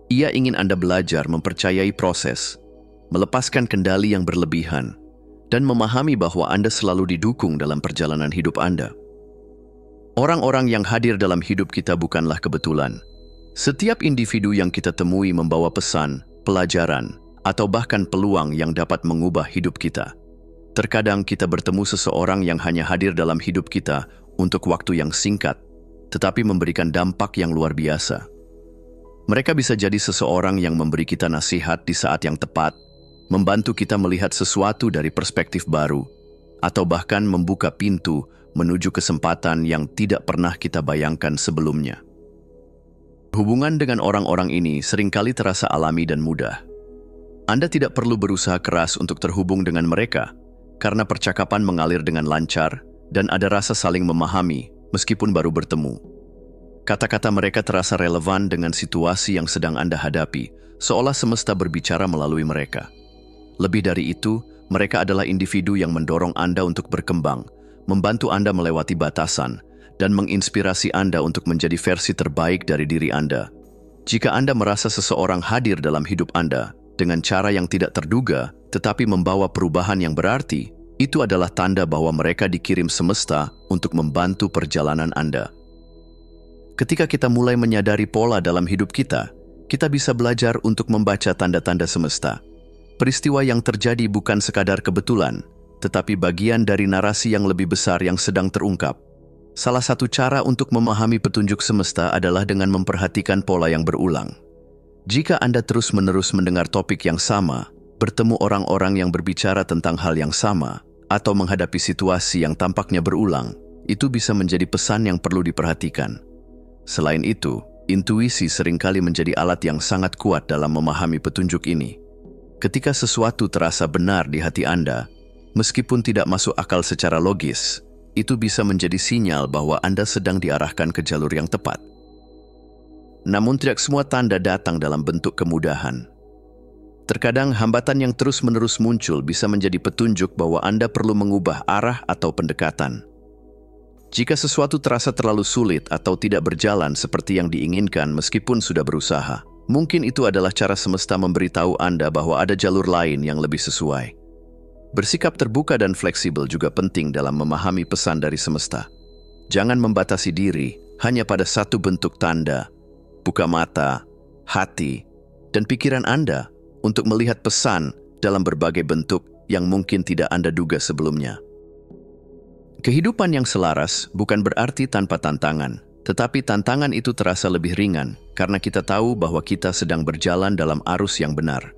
Ia ingin Anda belajar mempercayai proses, melepaskan kendali yang berlebihan, dan memahami bahwa Anda selalu didukung dalam perjalanan hidup Anda. Orang-orang yang hadir dalam hidup kita bukanlah kebetulan. Setiap individu yang kita temui membawa pesan, pelajaran, atau bahkan peluang yang dapat mengubah hidup kita. Terkadang kita bertemu seseorang yang hanya hadir dalam hidup kita untuk waktu yang singkat, tetapi memberikan dampak yang luar biasa. Mereka bisa jadi seseorang yang memberi kita nasihat di saat yang tepat, membantu kita melihat sesuatu dari perspektif baru, atau bahkan membuka pintu menuju kesempatan yang tidak pernah kita bayangkan sebelumnya. Hubungan dengan orang-orang ini seringkali terasa alami dan mudah. Anda tidak perlu berusaha keras untuk terhubung dengan mereka, karena percakapan mengalir dengan lancar dan ada rasa saling memahami meskipun baru bertemu. Kata-kata mereka terasa relevan dengan situasi yang sedang Anda hadapi, seolah semesta berbicara melalui mereka. Lebih dari itu, mereka adalah individu yang mendorong Anda untuk berkembang, membantu Anda melewati batasan, dan menginspirasi Anda untuk menjadi versi terbaik dari diri Anda. Jika Anda merasa seseorang hadir dalam hidup Anda dengan cara yang tidak terduga, tetapi membawa perubahan yang berarti, itu adalah tanda bahwa mereka dikirim semesta untuk membantu perjalanan Anda. Ketika kita mulai menyadari pola dalam hidup kita bisa belajar untuk membaca tanda-tanda semesta. Peristiwa yang terjadi bukan sekadar kebetulan, tetapi bagian dari narasi yang lebih besar yang sedang terungkap. Salah satu cara untuk memahami petunjuk semesta adalah dengan memperhatikan pola yang berulang. Jika Anda terus-menerus mendengar topik yang sama, bertemu orang-orang yang berbicara tentang hal yang sama, atau menghadapi situasi yang tampaknya berulang, itu bisa menjadi pesan yang perlu diperhatikan. Selain itu, intuisi seringkali menjadi alat yang sangat kuat dalam memahami petunjuk ini. Ketika sesuatu terasa benar di hati Anda, meskipun tidak masuk akal secara logis, itu bisa menjadi sinyal bahwa Anda sedang diarahkan ke jalur yang tepat. Namun tidak semua tanda datang dalam bentuk kemudahan. Terkadang hambatan yang terus-menerus muncul bisa menjadi petunjuk bahwa Anda perlu mengubah arah atau pendekatan. Jika sesuatu terasa terlalu sulit atau tidak berjalan seperti yang diinginkan meskipun sudah berusaha, mungkin itu adalah cara semesta memberitahu Anda bahwa ada jalur lain yang lebih sesuai. Bersikap terbuka dan fleksibel juga penting dalam memahami pesan dari semesta. Jangan membatasi diri hanya pada satu bentuk tanda. Buka mata, hati, dan pikiran Anda untuk melihat pesan dalam berbagai bentuk yang mungkin tidak Anda duga sebelumnya. Kehidupan yang selaras bukan berarti tanpa tantangan, tetapi tantangan itu terasa lebih ringan karena kita tahu bahwa kita sedang berjalan dalam arus yang benar.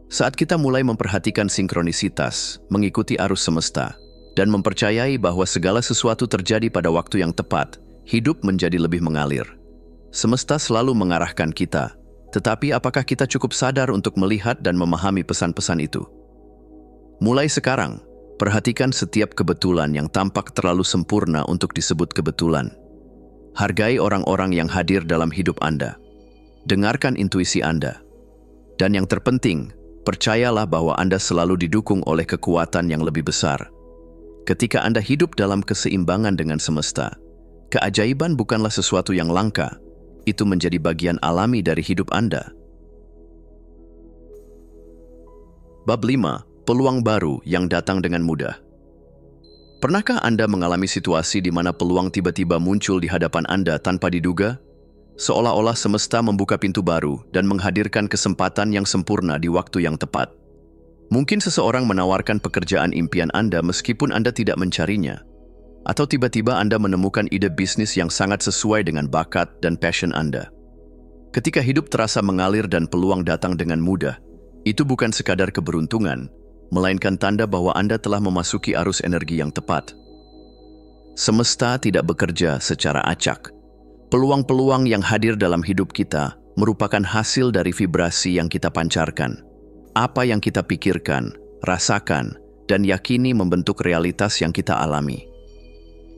Saat kita mulai memperhatikan sinkronisitas, mengikuti arus semesta, dan mempercayai bahwa segala sesuatu terjadi pada waktu yang tepat, hidup menjadi lebih mengalir. Semesta selalu mengarahkan kita, tetapi apakah kita cukup sadar untuk melihat dan memahami pesan-pesan itu? Mulai sekarang, perhatikan setiap kebetulan yang tampak terlalu sempurna untuk disebut kebetulan. Hargai orang-orang yang hadir dalam hidup Anda. Dengarkan intuisi Anda. Dan yang terpenting, percayalah bahwa Anda selalu didukung oleh kekuatan yang lebih besar. Ketika Anda hidup dalam keseimbangan dengan semesta, keajaiban bukanlah sesuatu yang langka. Itu menjadi bagian alami dari hidup Anda. Bab 5. Peluang baru yang datang dengan mudah. Pernahkah Anda mengalami situasi di mana peluang tiba-tiba muncul di hadapan Anda tanpa diduga? Seolah-olah semesta membuka pintu baru dan menghadirkan kesempatan yang sempurna di waktu yang tepat. Mungkin seseorang menawarkan pekerjaan impian Anda meskipun Anda tidak mencarinya. Atau tiba-tiba Anda menemukan ide bisnis yang sangat sesuai dengan bakat dan passion Anda. Ketika hidup terasa mengalir dan peluang datang dengan mudah, itu bukan sekadar keberuntungan, melainkan tanda bahwa Anda telah memasuki arus energi yang tepat. Semesta tidak bekerja secara acak. Peluang-peluang yang hadir dalam hidup kita merupakan hasil dari vibrasi yang kita pancarkan. Apa yang kita pikirkan, rasakan, dan yakini membentuk realitas yang kita alami.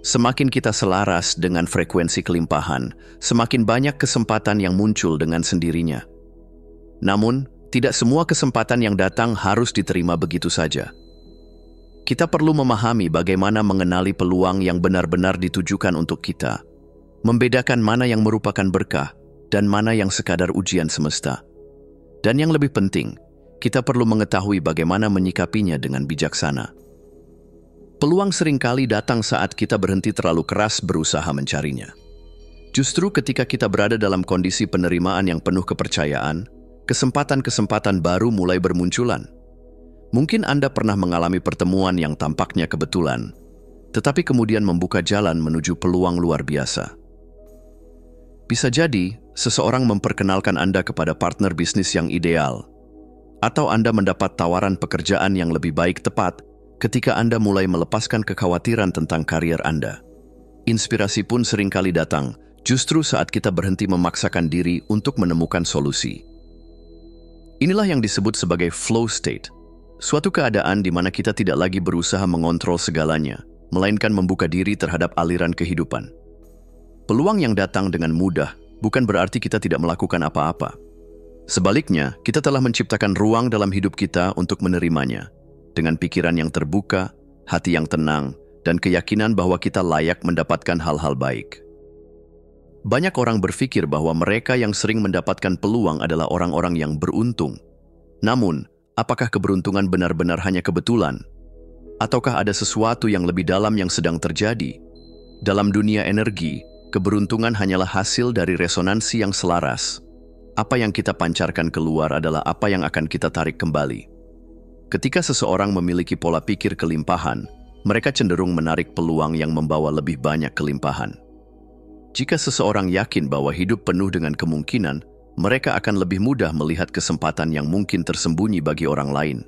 Semakin kita selaras dengan frekuensi kelimpahan, semakin banyak kesempatan yang muncul dengan sendirinya. Namun, tidak semua kesempatan yang datang harus diterima begitu saja. Kita perlu memahami bagaimana mengenali peluang yang benar-benar ditujukan untuk kita, membedakan mana yang merupakan berkah dan mana yang sekadar ujian semesta. Dan yang lebih penting, kita perlu mengetahui bagaimana menyikapinya dengan bijaksana. Peluang seringkali datang saat kita berhenti terlalu keras berusaha mencarinya. Justru ketika kita berada dalam kondisi penerimaan yang penuh kepercayaan, kesempatan-kesempatan baru mulai bermunculan. Mungkin Anda pernah mengalami pertemuan yang tampaknya kebetulan, tetapi kemudian membuka jalan menuju peluang luar biasa. Bisa jadi, seseorang memperkenalkan Anda kepada partner bisnis yang ideal, atau Anda mendapat tawaran pekerjaan yang lebih baik tepat ketika Anda mulai melepaskan kekhawatiran tentang karier Anda. Inspirasi pun seringkali datang, justru saat kita berhenti memaksakan diri untuk menemukan solusi. Inilah yang disebut sebagai flow state, suatu keadaan di mana kita tidak lagi berusaha mengontrol segalanya, melainkan membuka diri terhadap aliran kehidupan. Peluang yang datang dengan mudah bukan berarti kita tidak melakukan apa-apa. Sebaliknya, kita telah menciptakan ruang dalam hidup kita untuk menerimanya, dengan pikiran yang terbuka, hati yang tenang, dan keyakinan bahwa kita layak mendapatkan hal-hal baik. Banyak orang berpikir bahwa mereka yang sering mendapatkan peluang adalah orang-orang yang beruntung. Namun, apakah keberuntungan benar-benar hanya kebetulan? Ataukah ada sesuatu yang lebih dalam yang sedang terjadi? Dalam dunia energi, keberuntungan hanyalah hasil dari resonansi yang selaras. Apa yang kita pancarkan keluar adalah apa yang akan kita tarik kembali. Ketika seseorang memiliki pola pikir kelimpahan, mereka cenderung menarik peluang yang membawa lebih banyak kelimpahan. Jika seseorang yakin bahwa hidup penuh dengan kemungkinan, mereka akan lebih mudah melihat kesempatan yang mungkin tersembunyi bagi orang lain.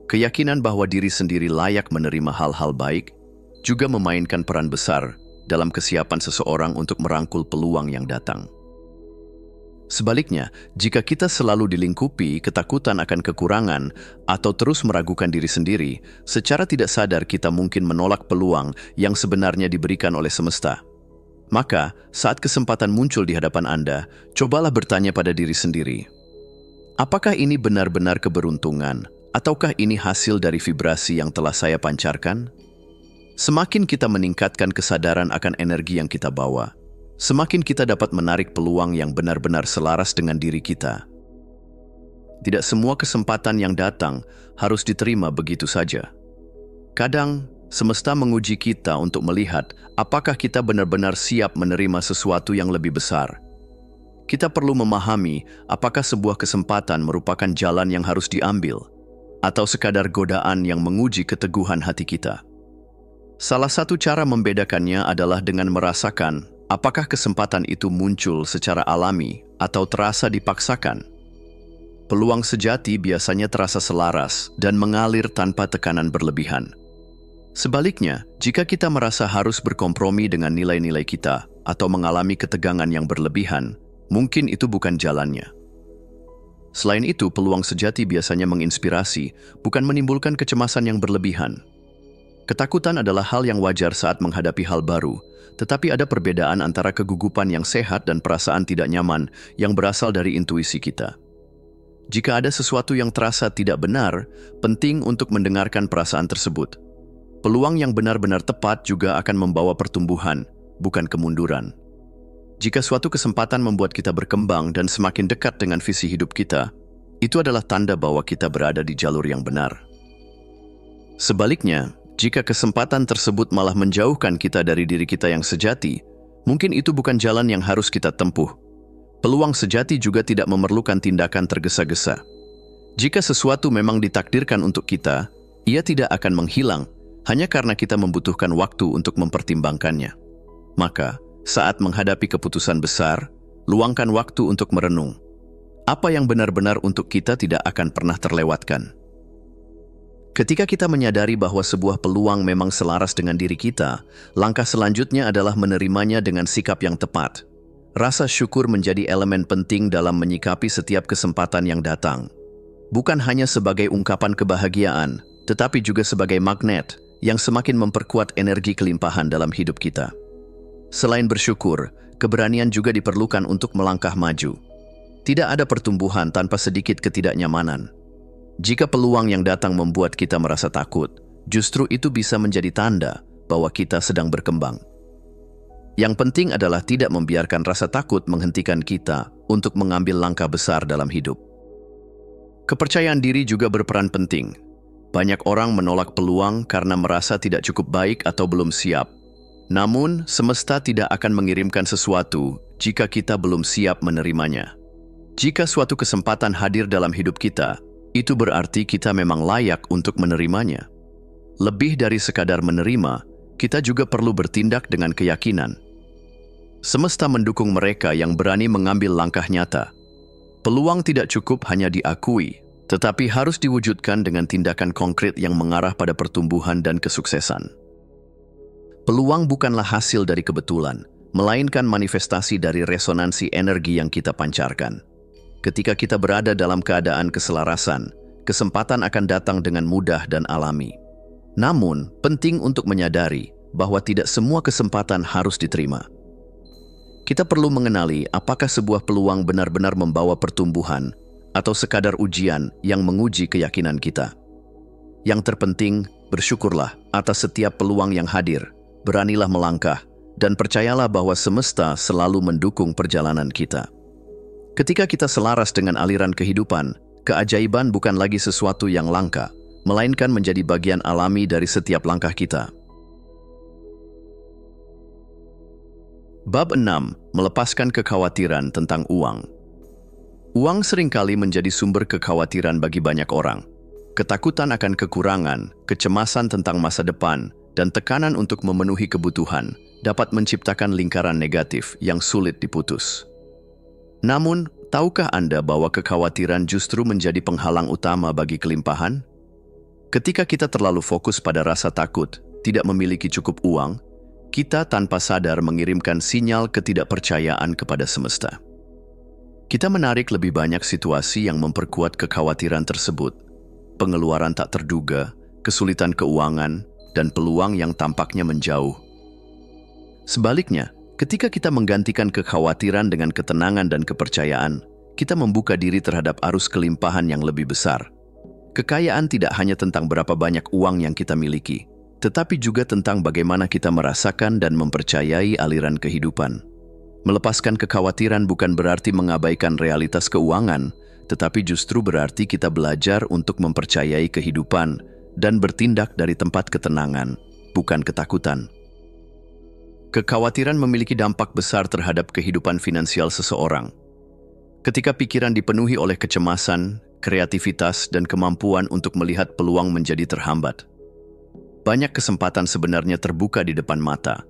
Keyakinan bahwa diri sendiri layak menerima hal-hal baik juga memainkan peran besar dalam kesiapan seseorang untuk merangkul peluang yang datang. Sebaliknya, jika kita selalu dilingkupi ketakutan akan kekurangan atau terus meragukan diri sendiri, secara tidak sadar kita mungkin menolak peluang yang sebenarnya diberikan oleh semesta. Maka, saat kesempatan muncul di hadapan Anda, cobalah bertanya pada diri sendiri, apakah ini benar-benar keberuntungan, ataukah ini hasil dari vibrasi yang telah saya pancarkan? Semakin kita meningkatkan kesadaran akan energi yang kita bawa, semakin kita dapat menarik peluang yang benar-benar selaras dengan diri kita. Tidak semua kesempatan yang datang harus diterima begitu saja. Kadang, semesta menguji kita untuk melihat apakah kita benar-benar siap menerima sesuatu yang lebih besar. Kita perlu memahami apakah sebuah kesempatan merupakan jalan yang harus diambil, atau sekadar godaan yang menguji keteguhan hati kita. Salah satu cara membedakannya adalah dengan merasakan apakah kesempatan itu muncul secara alami atau terasa dipaksakan. peluang sejati biasanya terasa selaras dan mengalir tanpa tekanan berlebihan. Sebaliknya, jika kita merasa harus berkompromi dengan nilai-nilai kita atau mengalami ketegangan yang berlebihan, mungkin itu bukan jalannya. Selain itu, peluang sejati biasanya menginspirasi, bukan menimbulkan kecemasan yang berlebihan. Ketakutan adalah hal yang wajar saat menghadapi hal baru, tetapi ada perbedaan antara kegugupan yang sehat dan perasaan tidak nyaman yang berasal dari intuisi kita. Jika ada sesuatu yang terasa tidak benar, penting untuk mendengarkan perasaan tersebut. Peluang yang benar-benar tepat juga akan membawa pertumbuhan, bukan kemunduran. Jika suatu kesempatan membuat kita berkembang dan semakin dekat dengan visi hidup kita, itu adalah tanda bahwa kita berada di jalur yang benar. Sebaliknya, jika kesempatan tersebut malah menjauhkan kita dari diri kita yang sejati, mungkin itu bukan jalan yang harus kita tempuh. Peluang sejati juga tidak memerlukan tindakan tergesa-gesa. Jika sesuatu memang ditakdirkan untuk kita, ia tidak akan menghilang hanya karena kita membutuhkan waktu untuk mempertimbangkannya. Maka, saat menghadapi keputusan besar, luangkan waktu untuk merenung. Apa yang benar-benar untuk kita tidak akan pernah terlewatkan. Ketika kita menyadari bahwa sebuah peluang memang selaras dengan diri kita, langkah selanjutnya adalah menerimanya dengan sikap yang tepat. Rasa syukur menjadi elemen penting dalam menyikapi setiap kesempatan yang datang. Bukan hanya sebagai ungkapan kebahagiaan, tetapi juga sebagai magnet yang semakin memperkuat energi kelimpahan dalam hidup kita. Selain bersyukur, keberanian juga diperlukan untuk melangkah maju. Tidak ada pertumbuhan tanpa sedikit ketidaknyamanan. Jika peluang yang datang membuat kita merasa takut, justru itu bisa menjadi tanda bahwa kita sedang berkembang. Yang penting adalah tidak membiarkan rasa takut menghentikan kita untuk mengambil langkah besar dalam hidup. Kepercayaan diri juga berperan penting. Banyak orang menolak peluang karena merasa tidak cukup baik atau belum siap. Namun, semesta tidak akan mengirimkan sesuatu jika kita belum siap menerimanya. Jika suatu kesempatan hadir dalam hidup kita, itu berarti kita memang layak untuk menerimanya. Lebih dari sekadar menerima, kita juga perlu bertindak dengan keyakinan. Semesta mendukung mereka yang berani mengambil langkah nyata. Peluang tidak cukup hanya diakui, tetapi harus diwujudkan dengan tindakan konkret yang mengarah pada pertumbuhan dan kesuksesan. Peluang bukanlah hasil dari kebetulan, melainkan manifestasi dari resonansi energi yang kita pancarkan. Ketika kita berada dalam keadaan keselarasan, kesempatan akan datang dengan mudah dan alami. Namun, penting untuk menyadari bahwa tidak semua kesempatan harus diterima. Kita perlu mengenali apakah sebuah peluang benar-benar membawa pertumbuhan atau sekadar ujian yang menguji keyakinan kita. Yang terpenting, bersyukurlah atas setiap peluang yang hadir, beranilah melangkah, dan percayalah bahwa semesta selalu mendukung perjalanan kita. Ketika kita selaras dengan aliran kehidupan, keajaiban bukan lagi sesuatu yang langka, melainkan menjadi bagian alami dari setiap langkah kita. Bab 6. Melepaskan kekhawatiran tentang uang. Uang seringkali menjadi sumber kekhawatiran bagi banyak orang. Ketakutan akan kekurangan, kecemasan tentang masa depan, dan tekanan untuk memenuhi kebutuhan dapat menciptakan lingkaran negatif yang sulit diputus. Namun, tahukah Anda bahwa kekhawatiran justru menjadi penghalang utama bagi kelimpahan? Ketika kita terlalu fokus pada rasa takut, tidak memiliki cukup uang, kita tanpa sadar mengirimkan sinyal ketidakpercayaan kepada semesta. Kita menarik lebih banyak situasi yang memperkuat kekhawatiran tersebut, pengeluaran tak terduga, kesulitan keuangan, dan peluang yang tampaknya menjauh. Sebaliknya, ketika kita menggantikan kekhawatiran dengan ketenangan dan kepercayaan, kita membuka diri terhadap arus kelimpahan yang lebih besar. Kekayaan tidak hanya tentang berapa banyak uang yang kita miliki, tetapi juga tentang bagaimana kita merasakan dan mempercayai aliran kehidupan. Melepaskan kekhawatiran bukan berarti mengabaikan realitas keuangan, tetapi justru berarti kita belajar untuk mempercayai kehidupan dan bertindak dari tempat ketenangan, bukan ketakutan. Kekhawatiran memiliki dampak besar terhadap kehidupan finansial seseorang. Ketika pikiran dipenuhi oleh kecemasan, kreativitas, dan kemampuan untuk melihat peluang menjadi terhambat, banyak kesempatan sebenarnya terbuka di depan mata,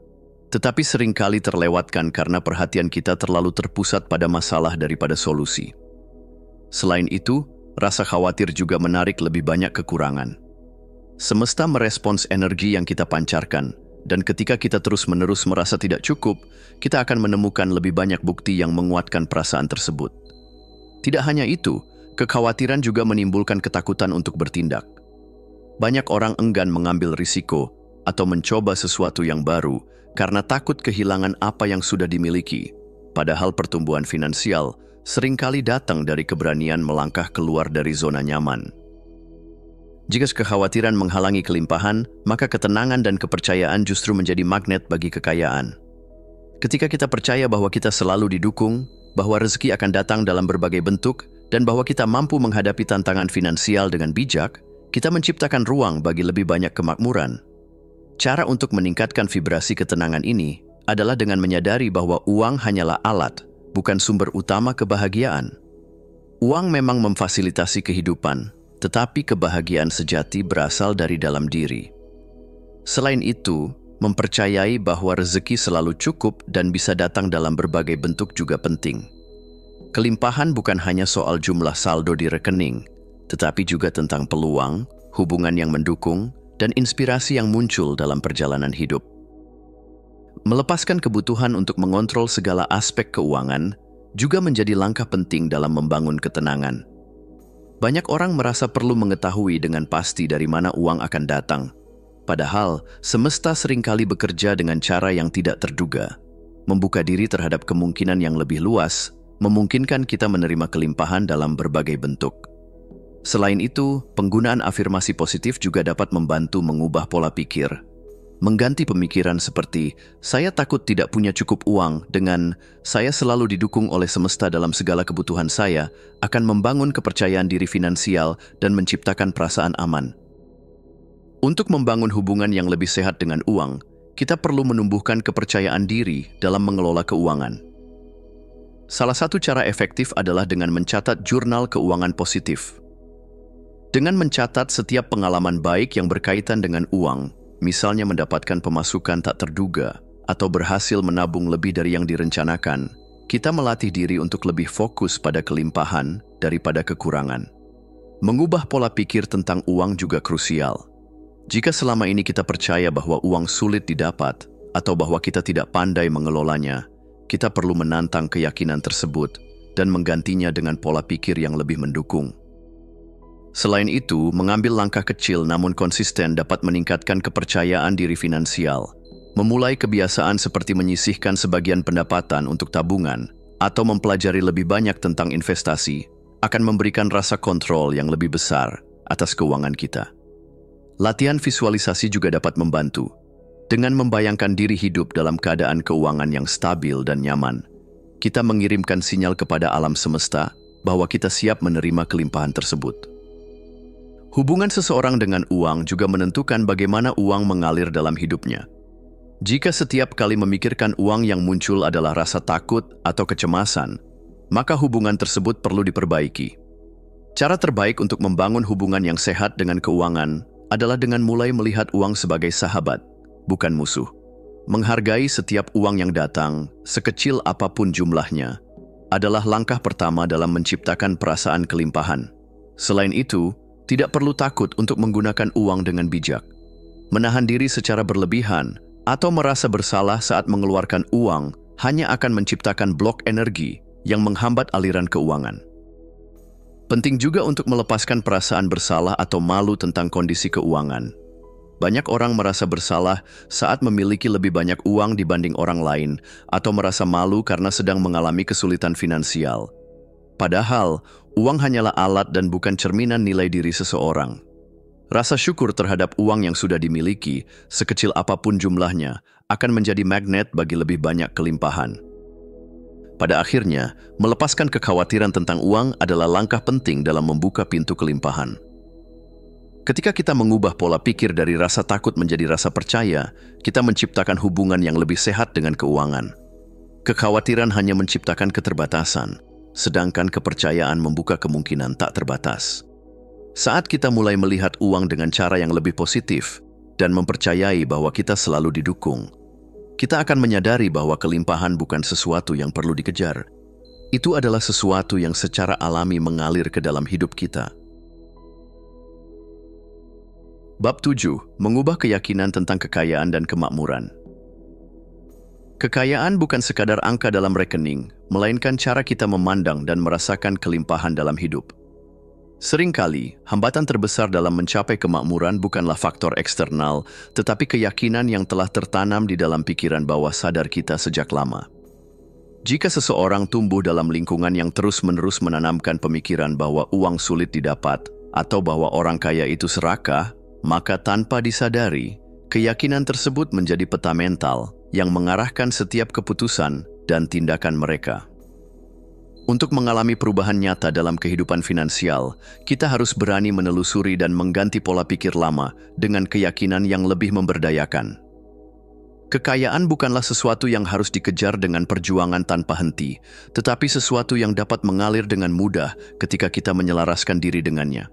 tetapi seringkali terlewatkan karena perhatian kita terlalu terpusat pada masalah daripada solusi. Selain itu, rasa khawatir juga menarik lebih banyak kekurangan. Semesta merespons energi yang kita pancarkan, dan ketika kita terus-menerus merasa tidak cukup, kita akan menemukan lebih banyak bukti yang menguatkan perasaan tersebut. Tidak hanya itu, kekhawatiran juga menimbulkan ketakutan untuk bertindak. Banyak orang enggan mengambil risiko atau mencoba sesuatu yang baru karena takut kehilangan apa yang sudah dimiliki. Padahal pertumbuhan finansial seringkali datang dari keberanian melangkah keluar dari zona nyaman. Jika kekhawatiran menghalangi kelimpahan, maka ketenangan dan kepercayaan justru menjadi magnet bagi kekayaan. Ketika kita percaya bahwa kita selalu didukung, bahwa rezeki akan datang dalam berbagai bentuk, dan bahwa kita mampu menghadapi tantangan finansial dengan bijak, kita menciptakan ruang bagi lebih banyak kemakmuran. Cara untuk meningkatkan vibrasi ketenangan ini adalah dengan menyadari bahwa uang hanyalah alat, bukan sumber utama kebahagiaan. Uang memang memfasilitasi kehidupan, tetapi kebahagiaan sejati berasal dari dalam diri. Selain itu, mempercayai bahwa rezeki selalu cukup dan bisa datang dalam berbagai bentuk juga penting. Kelimpahan bukan hanya soal jumlah saldo di rekening, tetapi juga tentang peluang, hubungan yang mendukung, dan inspirasi yang muncul dalam perjalanan hidup. Melepaskan kebutuhan untuk mengontrol segala aspek keuangan juga menjadi langkah penting dalam membangun ketenangan. Banyak orang merasa perlu mengetahui dengan pasti dari mana uang akan datang. Padahal, semesta seringkali bekerja dengan cara yang tidak terduga. Membuka diri terhadap kemungkinan yang lebih luas, memungkinkan kita menerima kelimpahan dalam berbagai bentuk. Selain itu, penggunaan afirmasi positif juga dapat membantu mengubah pola pikir. Mengganti pemikiran seperti, saya takut tidak punya cukup uang, dengan saya selalu didukung oleh semesta dalam segala kebutuhan saya, akan membangun kepercayaan diri finansial dan menciptakan perasaan aman. Untuk membangun hubungan yang lebih sehat dengan uang, kita perlu menumbuhkan kepercayaan diri dalam mengelola keuangan. Salah satu cara efektif adalah dengan mencatat jurnal keuangan positif. Dengan mencatat setiap pengalaman baik yang berkaitan dengan uang, misalnya mendapatkan pemasukan tak terduga atau berhasil menabung lebih dari yang direncanakan, kita melatih diri untuk lebih fokus pada kelimpahan daripada kekurangan. Mengubah pola pikir tentang uang juga krusial. Jika selama ini kita percaya bahwa uang sulit didapat atau bahwa kita tidak pandai mengelolanya, kita perlu menantang keyakinan tersebut dan menggantinya dengan pola pikir yang lebih mendukung. Selain itu, mengambil langkah kecil namun konsisten dapat meningkatkan kepercayaan diri finansial. Memulai kebiasaan seperti menyisihkan sebagian pendapatan untuk tabungan atau mempelajari lebih banyak tentang investasi akan memberikan rasa kontrol yang lebih besar atas keuangan kita. Latihan visualisasi juga dapat membantu. Dengan membayangkan diri hidup dalam keadaan keuangan yang stabil dan nyaman, kita mengirimkan sinyal kepada alam semesta bahwa kita siap menerima kelimpahan tersebut. Hubungan seseorang dengan uang juga menentukan bagaimana uang mengalir dalam hidupnya. Jika setiap kali memikirkan uang yang muncul adalah rasa takut atau kecemasan, maka hubungan tersebut perlu diperbaiki. Cara terbaik untuk membangun hubungan yang sehat dengan keuangan adalah dengan mulai melihat uang sebagai sahabat, bukan musuh. Menghargai setiap uang yang datang, sekecil apapun jumlahnya, adalah langkah pertama dalam menciptakan perasaan kelimpahan. Selain itu, tidak perlu takut untuk menggunakan uang dengan bijak. Menahan diri secara berlebihan atau merasa bersalah saat mengeluarkan uang hanya akan menciptakan blok energi yang menghambat aliran keuangan. Penting juga untuk melepaskan perasaan bersalah atau malu tentang kondisi keuangan. Banyak orang merasa bersalah saat memiliki lebih banyak uang dibanding orang lain atau merasa malu karena sedang mengalami kesulitan finansial. Padahal, uang hanyalah alat dan bukan cerminan nilai diri seseorang. Rasa syukur terhadap uang yang sudah dimiliki, sekecil apapun jumlahnya, akan menjadi magnet bagi lebih banyak kelimpahan. Pada akhirnya, melepaskan kekhawatiran tentang uang adalah langkah penting dalam membuka pintu kelimpahan. Ketika kita mengubah pola pikir dari rasa takut menjadi rasa percaya, kita menciptakan hubungan yang lebih sehat dengan keuangan. Kekhawatiran hanya menciptakan keterbatasan, sedangkan kepercayaan membuka kemungkinan tak terbatas. Saat kita mulai melihat uang dengan cara yang lebih positif dan mempercayai bahwa kita selalu didukung, kita akan menyadari bahwa kelimpahan bukan sesuatu yang perlu dikejar. Itu adalah sesuatu yang secara alami mengalir ke dalam hidup kita. Bab 7. Mengubah keyakinan tentang kekayaan dan kemakmuran. Kekayaan bukan sekadar angka dalam rekening, melainkan cara kita memandang dan merasakan kelimpahan dalam hidup. Seringkali, hambatan terbesar dalam mencapai kemakmuran bukanlah faktor eksternal, tetapi keyakinan yang telah tertanam di dalam pikiran bawah sadar kita sejak lama. Jika seseorang tumbuh dalam lingkungan yang terus-menerus menanamkan pemikiran bahwa uang sulit didapat atau bahwa orang kaya itu serakah, maka tanpa disadari, keyakinan tersebut menjadi peta mental yang mengarahkan setiap keputusan dan tindakan mereka. Untuk mengalami perubahan nyata dalam kehidupan finansial, kita harus berani menelusuri dan mengganti pola pikir lama dengan keyakinan yang lebih memberdayakan. Kekayaan bukanlah sesuatu yang harus dikejar dengan perjuangan tanpa henti, tetapi sesuatu yang dapat mengalir dengan mudah ketika kita menyelaraskan diri dengannya.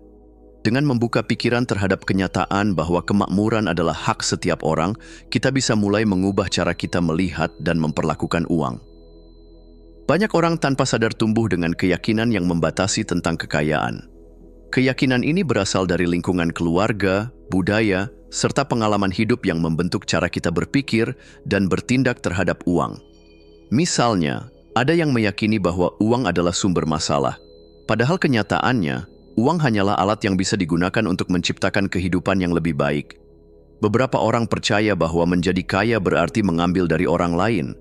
Dengan membuka pikiran terhadap kenyataan bahwa kemakmuran adalah hak setiap orang, kita bisa mulai mengubah cara kita melihat dan memperlakukan uang. Banyak orang tanpa sadar tumbuh dengan keyakinan yang membatasi tentang kekayaan. Keyakinan ini berasal dari lingkungan keluarga, budaya, serta pengalaman hidup yang membentuk cara kita berpikir dan bertindak terhadap uang. Misalnya, ada yang meyakini bahwa uang adalah sumber masalah, padahal kenyataannya, uang hanyalah alat yang bisa digunakan untuk menciptakan kehidupan yang lebih baik. Beberapa orang percaya bahwa menjadi kaya berarti mengambil dari orang lain,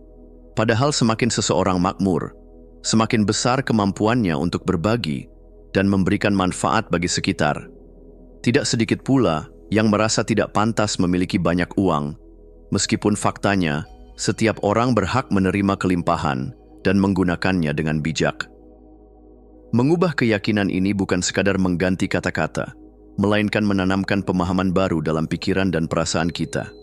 padahal semakin seseorang makmur, semakin besar kemampuannya untuk berbagi dan memberikan manfaat bagi sekitar. Tidak sedikit pula yang merasa tidak pantas memiliki banyak uang, meskipun faktanya setiap orang berhak menerima kelimpahan dan menggunakannya dengan bijak. Mengubah keyakinan ini bukan sekadar mengganti kata-kata, melainkan menanamkan pemahaman baru dalam pikiran dan perasaan kita.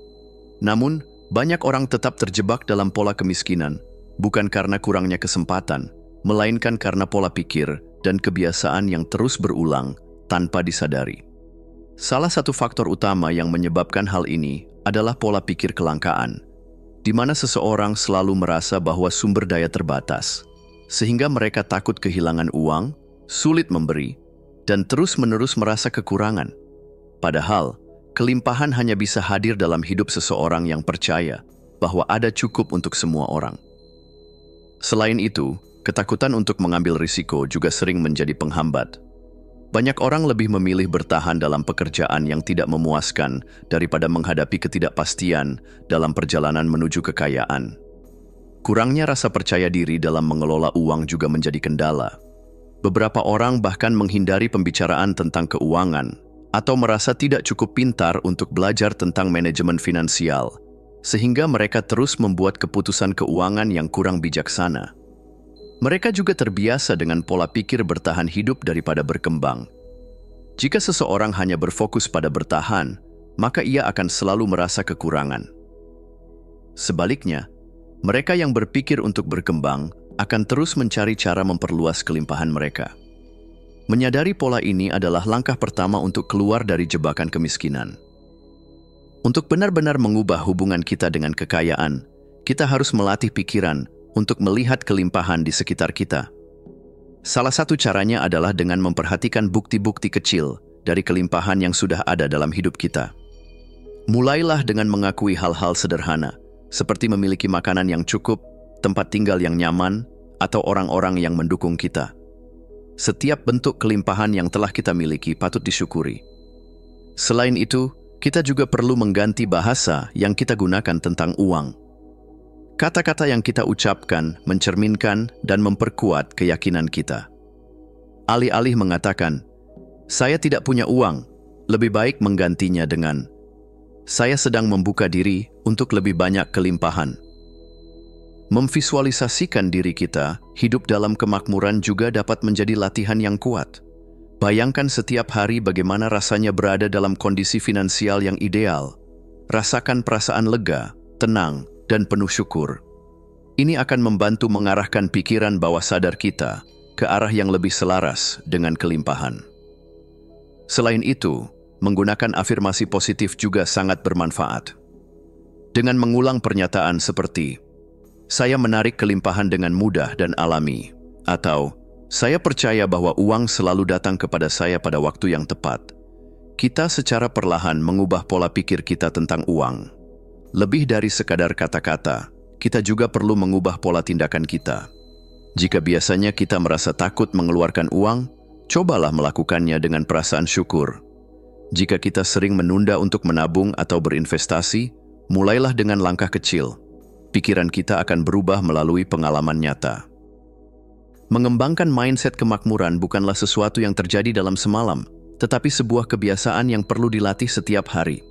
Namun, banyak orang tetap terjebak dalam pola kemiskinan, bukan karena kurangnya kesempatan, melainkan karena pola pikir dan kebiasaan yang terus berulang tanpa disadari. Salah satu faktor utama yang menyebabkan hal ini adalah pola pikir kelangkaan, di mana seseorang selalu merasa bahwa sumber daya terbatas, sehingga mereka takut kehilangan uang, sulit memberi, dan terus-menerus merasa kekurangan. Padahal, kelimpahan hanya bisa hadir dalam hidup seseorang yang percaya bahwa ada cukup untuk semua orang. Selain itu, ketakutan untuk mengambil risiko juga sering menjadi penghambat. Banyak orang lebih memilih bertahan dalam pekerjaan yang tidak memuaskan daripada menghadapi ketidakpastian dalam perjalanan menuju kekayaan. Kurangnya rasa percaya diri dalam mengelola uang juga menjadi kendala. Beberapa orang bahkan menghindari pembicaraan tentang keuangan atau merasa tidak cukup pintar untuk belajar tentang manajemen finansial, sehingga mereka terus membuat keputusan keuangan yang kurang bijaksana. Mereka juga terbiasa dengan pola pikir bertahan hidup daripada berkembang. Jika seseorang hanya berfokus pada bertahan, maka ia akan selalu merasa kekurangan. Sebaliknya, mereka yang berpikir untuk berkembang akan terus mencari cara memperluas kelimpahan mereka. Menyadari pola ini adalah langkah pertama untuk keluar dari jebakan kemiskinan. Untuk benar-benar mengubah hubungan kita dengan kekayaan, kita harus melatih pikiran untuk melihat kelimpahan di sekitar kita. Salah satu caranya adalah dengan memperhatikan bukti-bukti kecil dari kelimpahan yang sudah ada dalam hidup kita. Mulailah dengan mengakui hal-hal sederhana, seperti memiliki makanan yang cukup, tempat tinggal yang nyaman, atau orang-orang yang mendukung kita. Setiap bentuk kelimpahan yang telah kita miliki patut disyukuri. Selain itu, kita juga perlu mengganti bahasa yang kita gunakan tentang uang. Kata-kata yang kita ucapkan mencerminkan dan memperkuat keyakinan kita. Alih-alih mengatakan, "Saya tidak punya uang," lebih baik menggantinya dengan, "Saya sedang membuka diri untuk lebih banyak kelimpahan." Memvisualisasikan diri kita hidup dalam kemakmuran juga dapat menjadi latihan yang kuat. Bayangkan setiap hari bagaimana rasanya berada dalam kondisi finansial yang ideal. Rasakan perasaan lega, tenang, dan penuh syukur. Ini akan membantu mengarahkan pikiran bawah sadar kita ke arah yang lebih selaras dengan kelimpahan. Selain itu, menggunakan afirmasi positif juga sangat bermanfaat. Dengan mengulang pernyataan seperti, "Saya menarik kelimpahan dengan mudah dan alami," Atau, saya percaya bahwa uang selalu datang kepada saya pada waktu yang tepat. Kita secara perlahan mengubah pola pikir kita tentang uang. Lebih dari sekadar kata-kata, kita juga perlu mengubah pola tindakan kita. Jika biasanya kita merasa takut mengeluarkan uang, cobalah melakukannya dengan perasaan syukur. Jika kita sering menunda untuk menabung atau berinvestasi, mulailah dengan langkah kecil. Pikiran kita akan berubah melalui pengalaman nyata. Mengembangkan mindset kemakmuran bukanlah sesuatu yang terjadi dalam semalam, tetapi sebuah kebiasaan yang perlu dilatih setiap hari.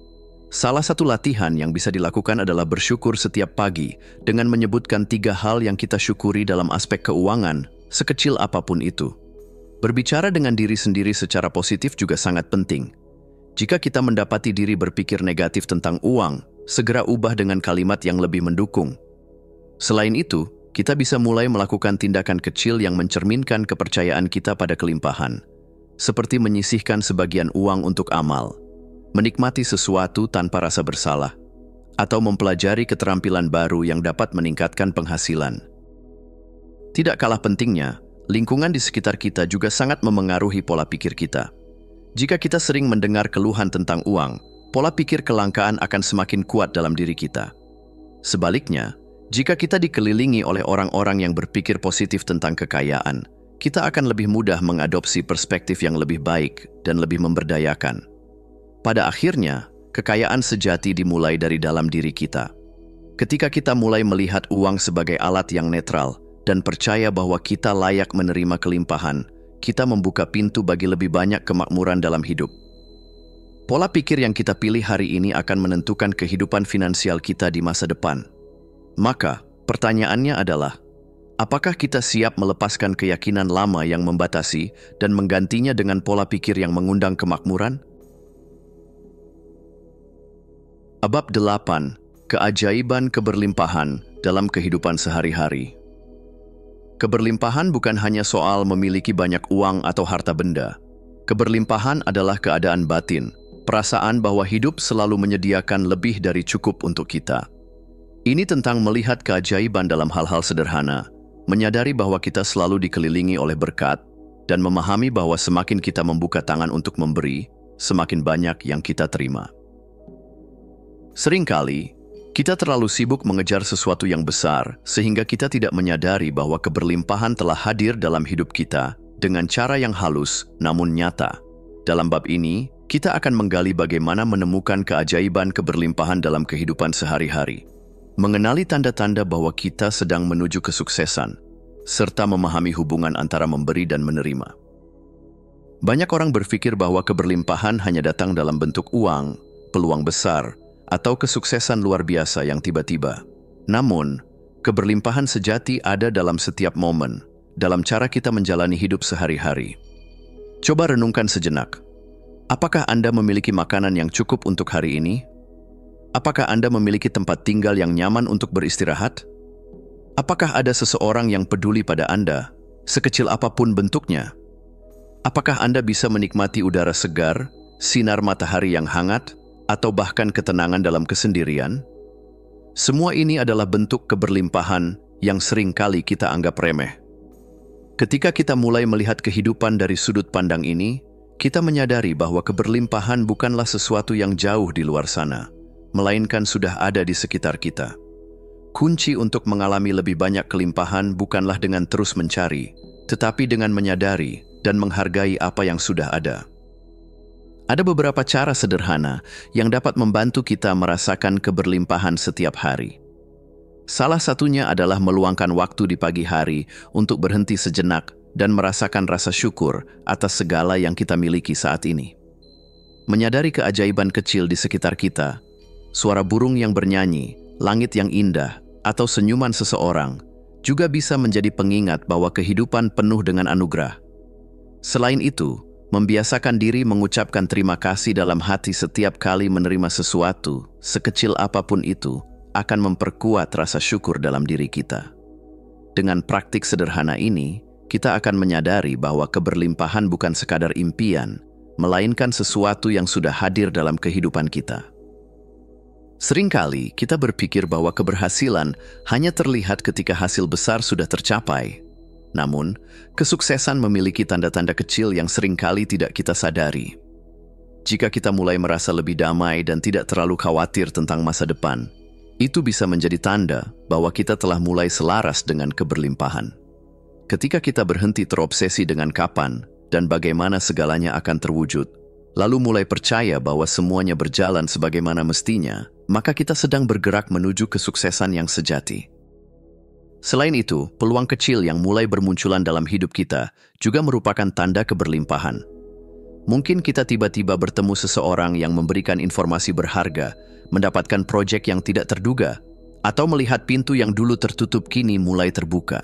Salah satu latihan yang bisa dilakukan adalah bersyukur setiap pagi dengan menyebutkan 3 hal yang kita syukuri dalam aspek keuangan, sekecil apapun itu. Berbicara dengan diri sendiri secara positif juga sangat penting. Jika kita mendapati diri berpikir negatif tentang uang, segera ubah dengan kalimat yang lebih mendukung. Selain itu, kita bisa mulai melakukan tindakan kecil yang mencerminkan kepercayaan kita pada kelimpahan, seperti menyisihkan sebagian uang untuk amal, menikmati sesuatu tanpa rasa bersalah, atau mempelajari keterampilan baru yang dapat meningkatkan penghasilan. Tidak kalah pentingnya, lingkungan di sekitar kita juga sangat memengaruhi pola pikir kita. Jika kita sering mendengar keluhan tentang uang, pola pikir kelangkaan akan semakin kuat dalam diri kita. Sebaliknya, jika kita dikelilingi oleh orang-orang yang berpikir positif tentang kekayaan, kita akan lebih mudah mengadopsi perspektif yang lebih baik dan lebih memberdayakan. Pada akhirnya, kekayaan sejati dimulai dari dalam diri kita. Ketika kita mulai melihat uang sebagai alat yang netral dan percaya bahwa kita layak menerima kelimpahan, kita membuka pintu bagi lebih banyak kemakmuran dalam hidup. Pola pikir yang kita pilih hari ini akan menentukan kehidupan finansial kita di masa depan. Maka, pertanyaannya adalah, apakah kita siap melepaskan keyakinan lama yang membatasi dan menggantinya dengan pola pikir yang mengundang kemakmuran? Bab 8. Keajaiban keberlimpahan dalam kehidupan sehari-hari. Keberlimpahan bukan hanya soal memiliki banyak uang atau harta benda. Keberlimpahan adalah keadaan batin, perasaan bahwa hidup selalu menyediakan lebih dari cukup untuk kita. Ini tentang melihat keajaiban dalam hal-hal sederhana, menyadari bahwa kita selalu dikelilingi oleh berkat, dan memahami bahwa semakin kita membuka tangan untuk memberi, semakin banyak yang kita terima. Seringkali, kita terlalu sibuk mengejar sesuatu yang besar, sehingga kita tidak menyadari bahwa keberlimpahan telah hadir dalam hidup kita dengan cara yang halus namun nyata. Dalam bab ini, kita akan menggali bagaimana menemukan keajaiban keberlimpahan dalam kehidupan sehari-hari, mengenali tanda-tanda bahwa kita sedang menuju kesuksesan, serta memahami hubungan antara memberi dan menerima. Banyak orang berpikir bahwa keberlimpahan hanya datang dalam bentuk uang, peluang besar, atau kesuksesan luar biasa yang tiba-tiba. Namun, keberlimpahan sejati ada dalam setiap momen, dalam cara kita menjalani hidup sehari-hari. Coba renungkan sejenak. Apakah Anda memiliki makanan yang cukup untuk hari ini? Apakah Anda memiliki tempat tinggal yang nyaman untuk beristirahat? Apakah ada seseorang yang peduli pada Anda, sekecil apapun bentuknya? Apakah Anda bisa menikmati udara segar, sinar matahari yang hangat, atau bahkan ketenangan dalam kesendirian? Semua ini adalah bentuk keberlimpahan yang sering kali kita anggap remeh. Ketika kita mulai melihat kehidupan dari sudut pandang ini, kita menyadari bahwa keberlimpahan bukanlah sesuatu yang jauh di luar sana, melainkan sudah ada di sekitar kita. Kunci untuk mengalami lebih banyak kelimpahan bukanlah dengan terus mencari, tetapi dengan menyadari dan menghargai apa yang sudah ada. Ada beberapa cara sederhana yang dapat membantu kita merasakan keberlimpahan setiap hari. Salah satunya adalah meluangkan waktu di pagi hari untuk berhenti sejenak dan merasakan rasa syukur atas segala yang kita miliki saat ini. Menyadari keajaiban kecil di sekitar kita, suara burung yang bernyanyi, langit yang indah, atau senyuman seseorang juga bisa menjadi pengingat bahwa kehidupan penuh dengan anugerah. Selain itu, membiasakan diri mengucapkan terima kasih dalam hati setiap kali menerima sesuatu, sekecil apapun itu, akan memperkuat rasa syukur dalam diri kita. Dengan praktik sederhana ini, kita akan menyadari bahwa keberlimpahan bukan sekadar impian, melainkan sesuatu yang sudah hadir dalam kehidupan kita. Seringkali kita berpikir bahwa keberhasilan hanya terlihat ketika hasil besar sudah tercapai. Namun, kesuksesan memiliki tanda-tanda kecil yang seringkali tidak kita sadari. Jika kita mulai merasa lebih damai dan tidak terlalu khawatir tentang masa depan, itu bisa menjadi tanda bahwa kita telah mulai selaras dengan keberlimpahan. Ketika kita berhenti terobsesi dengan kapan dan bagaimana segalanya akan terwujud, lalu mulai percaya bahwa semuanya berjalan sebagaimana mestinya, maka kita sedang bergerak menuju kesuksesan yang sejati. Selain itu, peluang kecil yang mulai bermunculan dalam hidup kita juga merupakan tanda keberlimpahan. Mungkin kita tiba-tiba bertemu seseorang yang memberikan informasi berharga, mendapatkan proyek yang tidak terduga, atau melihat pintu yang dulu tertutup kini mulai terbuka.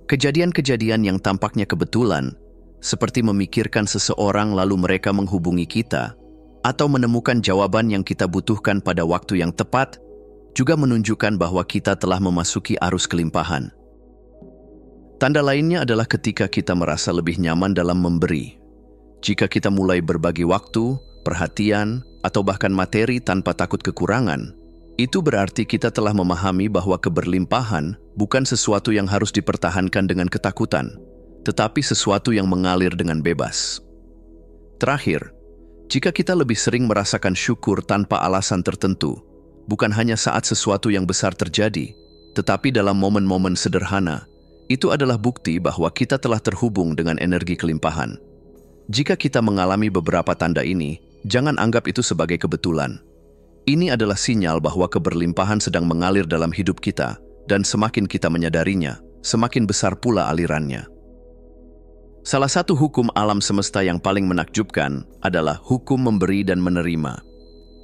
Kejadian-kejadian yang tampaknya kebetulan, seperti memikirkan seseorang lalu mereka menghubungi kita, atau menemukan jawaban yang kita butuhkan pada waktu yang tepat, juga menunjukkan bahwa kita telah memasuki arus kelimpahan. Tanda lainnya adalah ketika kita merasa lebih nyaman dalam memberi. Jika kita mulai berbagi waktu, perhatian, atau bahkan materi tanpa takut kekurangan, itu berarti kita telah memahami bahwa keberlimpahan bukan sesuatu yang harus dipertahankan dengan ketakutan, tetapi sesuatu yang mengalir dengan bebas. Terakhir, jika kita lebih sering merasakan syukur tanpa alasan tertentu, bukan hanya saat sesuatu yang besar terjadi, tetapi dalam momen-momen sederhana, itu adalah bukti bahwa kita telah terhubung dengan energi kelimpahan. Jika kita mengalami beberapa tanda ini, jangan anggap itu sebagai kebetulan. Ini adalah sinyal bahwa keberlimpahan sedang mengalir dalam hidup kita, dan semakin kita menyadarinya, semakin besar pula alirannya. Salah satu hukum alam semesta yang paling menakjubkan adalah hukum memberi dan menerima.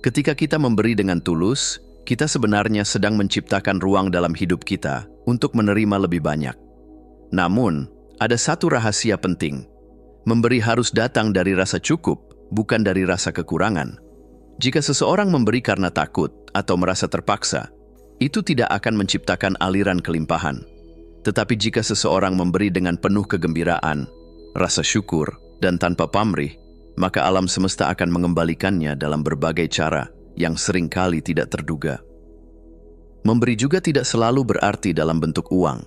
Ketika kita memberi dengan tulus, kita sebenarnya sedang menciptakan ruang dalam hidup kita untuk menerima lebih banyak. Namun, ada satu rahasia penting. Memberi harus datang dari rasa cukup, bukan dari rasa kekurangan. Jika seseorang memberi karena takut atau merasa terpaksa, itu tidak akan menciptakan aliran kelimpahan. Tetapi jika seseorang memberi dengan penuh kegembiraan, rasa syukur, dan tanpa pamrih, maka alam semesta akan mengembalikannya dalam berbagai cara yang seringkali tidak terduga. Memberi juga tidak selalu berarti dalam bentuk uang.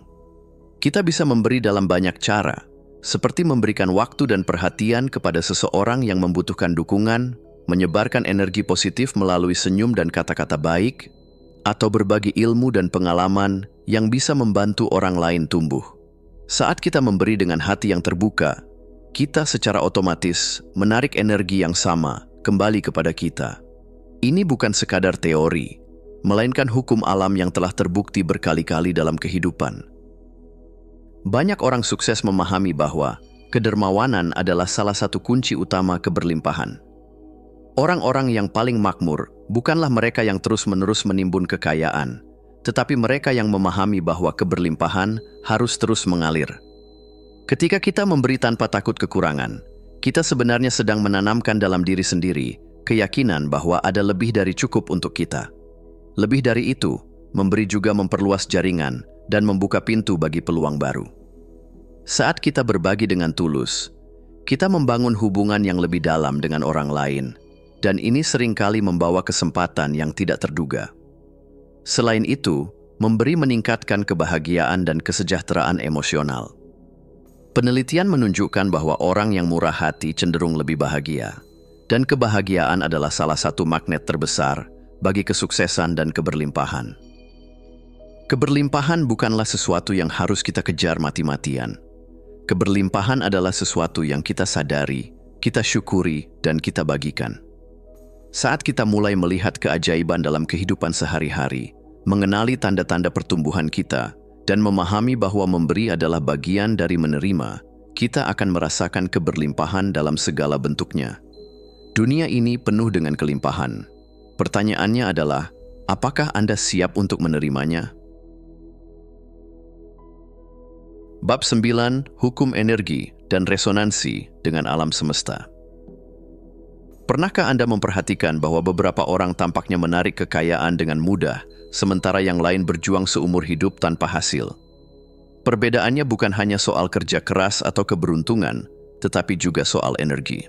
Kita bisa memberi dalam banyak cara, seperti memberikan waktu dan perhatian kepada seseorang yang membutuhkan dukungan, menyebarkan energi positif melalui senyum dan kata-kata baik, atau berbagi ilmu dan pengalaman yang bisa membantu orang lain tumbuh. Saat kita memberi dengan hati yang terbuka, kita secara otomatis menarik energi yang sama kembali kepada kita. Ini bukan sekadar teori, melainkan hukum alam yang telah terbukti berkali-kali dalam kehidupan. Banyak orang sukses memahami bahwa kedermawanan adalah salah satu kunci utama keberlimpahan. Orang-orang yang paling makmur bukanlah mereka yang terus-menerus menimbun kekayaan, tetapi mereka yang memahami bahwa keberlimpahan harus terus mengalir. Ketika kita memberi tanpa takut kekurangan, kita sebenarnya sedang menanamkan dalam diri sendiri keyakinan bahwa ada lebih dari cukup untuk kita. Lebih dari itu, memberi juga memperluas jaringan dan membuka pintu bagi peluang baru. Saat kita berbagi dengan tulus, kita membangun hubungan yang lebih dalam dengan orang lain, dan ini seringkali membawa kesempatan yang tidak terduga. Selain itu, memberi meningkatkan kebahagiaan dan kesejahteraan emosional. Penelitian menunjukkan bahwa orang yang murah hati cenderung lebih bahagia, dan kebahagiaan adalah salah satu magnet terbesar bagi kesuksesan dan keberlimpahan. Keberlimpahan bukanlah sesuatu yang harus kita kejar mati-matian. Keberlimpahan adalah sesuatu yang kita sadari, kita syukuri, dan kita bagikan. Saat kita mulai melihat keajaiban dalam kehidupan sehari-hari, mengenali tanda-tanda pertumbuhan kita, dan memahami bahwa memberi adalah bagian dari menerima, kita akan merasakan keberlimpahan dalam segala bentuknya. Dunia ini penuh dengan kelimpahan. Pertanyaannya adalah, apakah Anda siap untuk menerimanya? Bab 9, Hukum Energi dan Resonansi dengan Alam Semesta. Pernahkah Anda memperhatikan bahwa beberapa orang tampaknya menarik kekayaan dengan mudah, sementara yang lain berjuang seumur hidup tanpa hasil? Perbedaannya bukan hanya soal kerja keras atau keberuntungan, tetapi juga soal energi.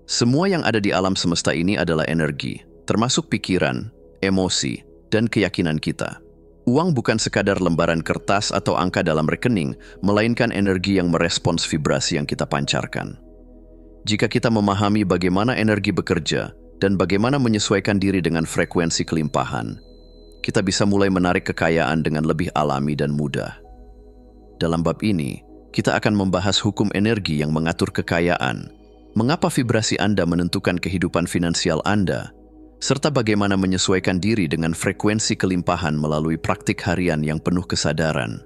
Semua yang ada di alam semesta ini adalah energi, termasuk pikiran, emosi, dan keyakinan kita. Uang bukan sekadar lembaran kertas atau angka dalam rekening, melainkan energi yang merespons vibrasi yang kita pancarkan. Jika kita memahami bagaimana energi bekerja dan bagaimana menyesuaikan diri dengan frekuensi kelimpahan, kita bisa mulai menarik kekayaan dengan lebih alami dan mudah. Dalam bab ini, kita akan membahas hukum energi yang mengatur kekayaan, mengapa vibrasi Anda menentukan kehidupan finansial Anda, serta bagaimana menyesuaikan diri dengan frekuensi kelimpahan melalui praktik harian yang penuh kesadaran.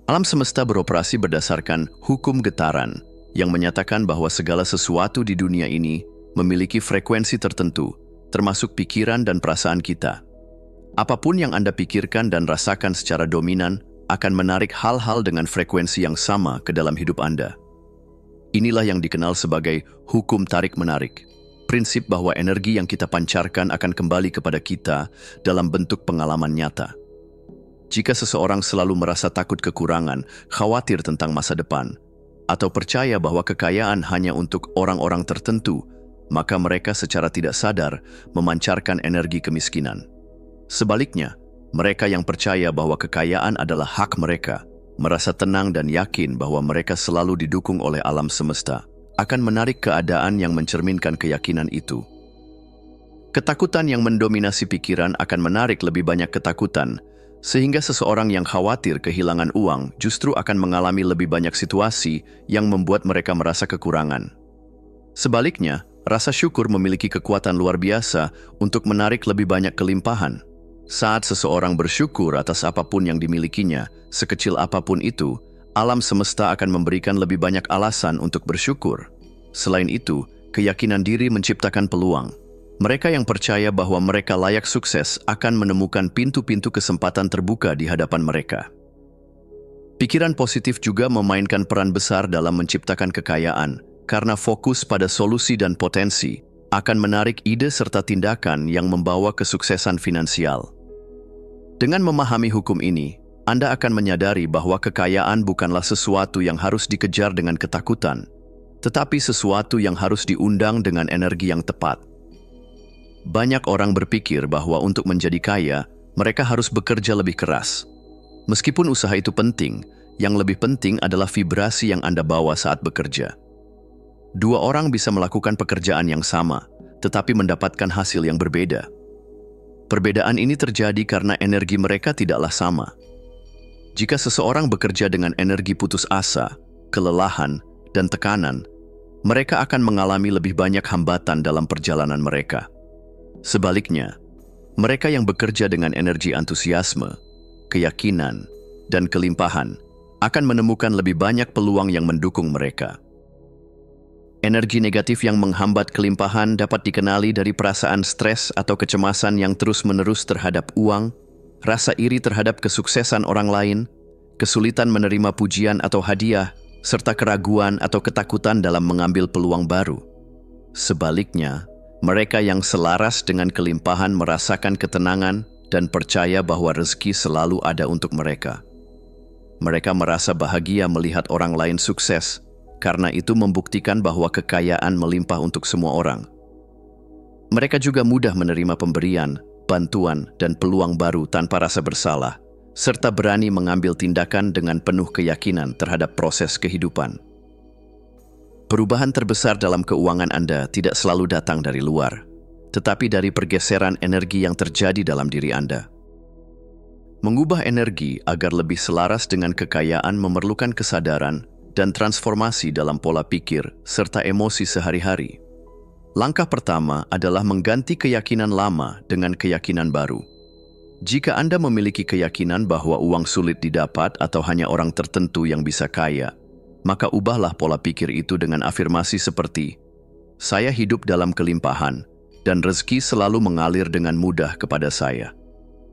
Alam semesta beroperasi berdasarkan hukum getaran yang menyatakan bahwa segala sesuatu di dunia ini memiliki frekuensi tertentu, termasuk pikiran dan perasaan kita. Apapun yang Anda pikirkan dan rasakan secara dominan akan menarik hal-hal dengan frekuensi yang sama ke dalam hidup Anda. Inilah yang dikenal sebagai hukum tarik-menarik. Prinsip bahwa energi yang kita pancarkan akan kembali kepada kita dalam bentuk pengalaman nyata. Jika seseorang selalu merasa takut kekurangan, khawatir tentang masa depan, atau percaya bahwa kekayaan hanya untuk orang-orang tertentu, maka mereka secara tidak sadar memancarkan energi kemiskinan. Sebaliknya, mereka yang percaya bahwa kekayaan adalah hak mereka, merasa tenang dan yakin bahwa mereka selalu didukung oleh alam semesta, akan menarik keadaan yang mencerminkan keyakinan itu. Ketakutan yang mendominasi pikiran akan menarik lebih banyak ketakutan, sehingga seseorang yang khawatir kehilangan uang justru akan mengalami lebih banyak situasi yang membuat mereka merasa kekurangan. Sebaliknya, rasa syukur memiliki kekuatan luar biasa untuk menarik lebih banyak kelimpahan. Saat seseorang bersyukur atas apapun yang dimilikinya, sekecil apapun itu, alam semesta akan memberikan lebih banyak alasan untuk bersyukur. Selain itu, keyakinan diri menciptakan peluang. Mereka yang percaya bahwa mereka layak sukses akan menemukan pintu-pintu kesempatan terbuka di hadapan mereka. Pikiran positif juga memainkan peran besar dalam menciptakan kekayaan, karena fokus pada solusi dan potensi akan menarik ide serta tindakan yang membawa kesuksesan finansial. Dengan memahami hukum ini, Anda akan menyadari bahwa kekayaan bukanlah sesuatu yang harus dikejar dengan ketakutan, tetapi sesuatu yang harus diundang dengan energi yang tepat. Banyak orang berpikir bahwa untuk menjadi kaya, mereka harus bekerja lebih keras. Meskipun usaha itu penting, yang lebih penting adalah vibrasi yang Anda bawa saat bekerja. Dua orang bisa melakukan pekerjaan yang sama, tetapi mendapatkan hasil yang berbeda. Perbedaan ini terjadi karena energi mereka tidaklah sama. Jika seseorang bekerja dengan energi putus asa, kelelahan, dan tekanan, mereka akan mengalami lebih banyak hambatan dalam perjalanan mereka. Sebaliknya, mereka yang bekerja dengan energi antusiasme, keyakinan, dan kelimpahan akan menemukan lebih banyak peluang yang mendukung mereka. Energi negatif yang menghambat kelimpahan dapat dikenali dari perasaan stres atau kecemasan yang terus-menerus terhadap uang, rasa iri terhadap kesuksesan orang lain, kesulitan menerima pujian atau hadiah, serta keraguan atau ketakutan dalam mengambil peluang baru. Sebaliknya, mereka yang selaras dengan kelimpahan merasakan ketenangan dan percaya bahwa rezeki selalu ada untuk mereka. Mereka merasa bahagia melihat orang lain sukses, karena itu membuktikan bahwa kekayaan melimpah untuk semua orang. Mereka juga mudah menerima pemberian, bantuan, dan peluang baru tanpa rasa bersalah, serta berani mengambil tindakan dengan penuh keyakinan terhadap proses kehidupan. Perubahan terbesar dalam keuangan Anda tidak selalu datang dari luar, tetapi dari pergeseran energi yang terjadi dalam diri Anda. Mengubah energi agar lebih selaras dengan kekayaan memerlukan kesadaran dan transformasi dalam pola pikir serta emosi sehari-hari. Langkah pertama adalah mengganti keyakinan lama dengan keyakinan baru. Jika Anda memiliki keyakinan bahwa uang sulit didapat atau hanya orang tertentu yang bisa kaya, maka ubahlah pola pikir itu dengan afirmasi seperti, "Saya hidup dalam kelimpahan, dan rezeki selalu mengalir dengan mudah kepada saya."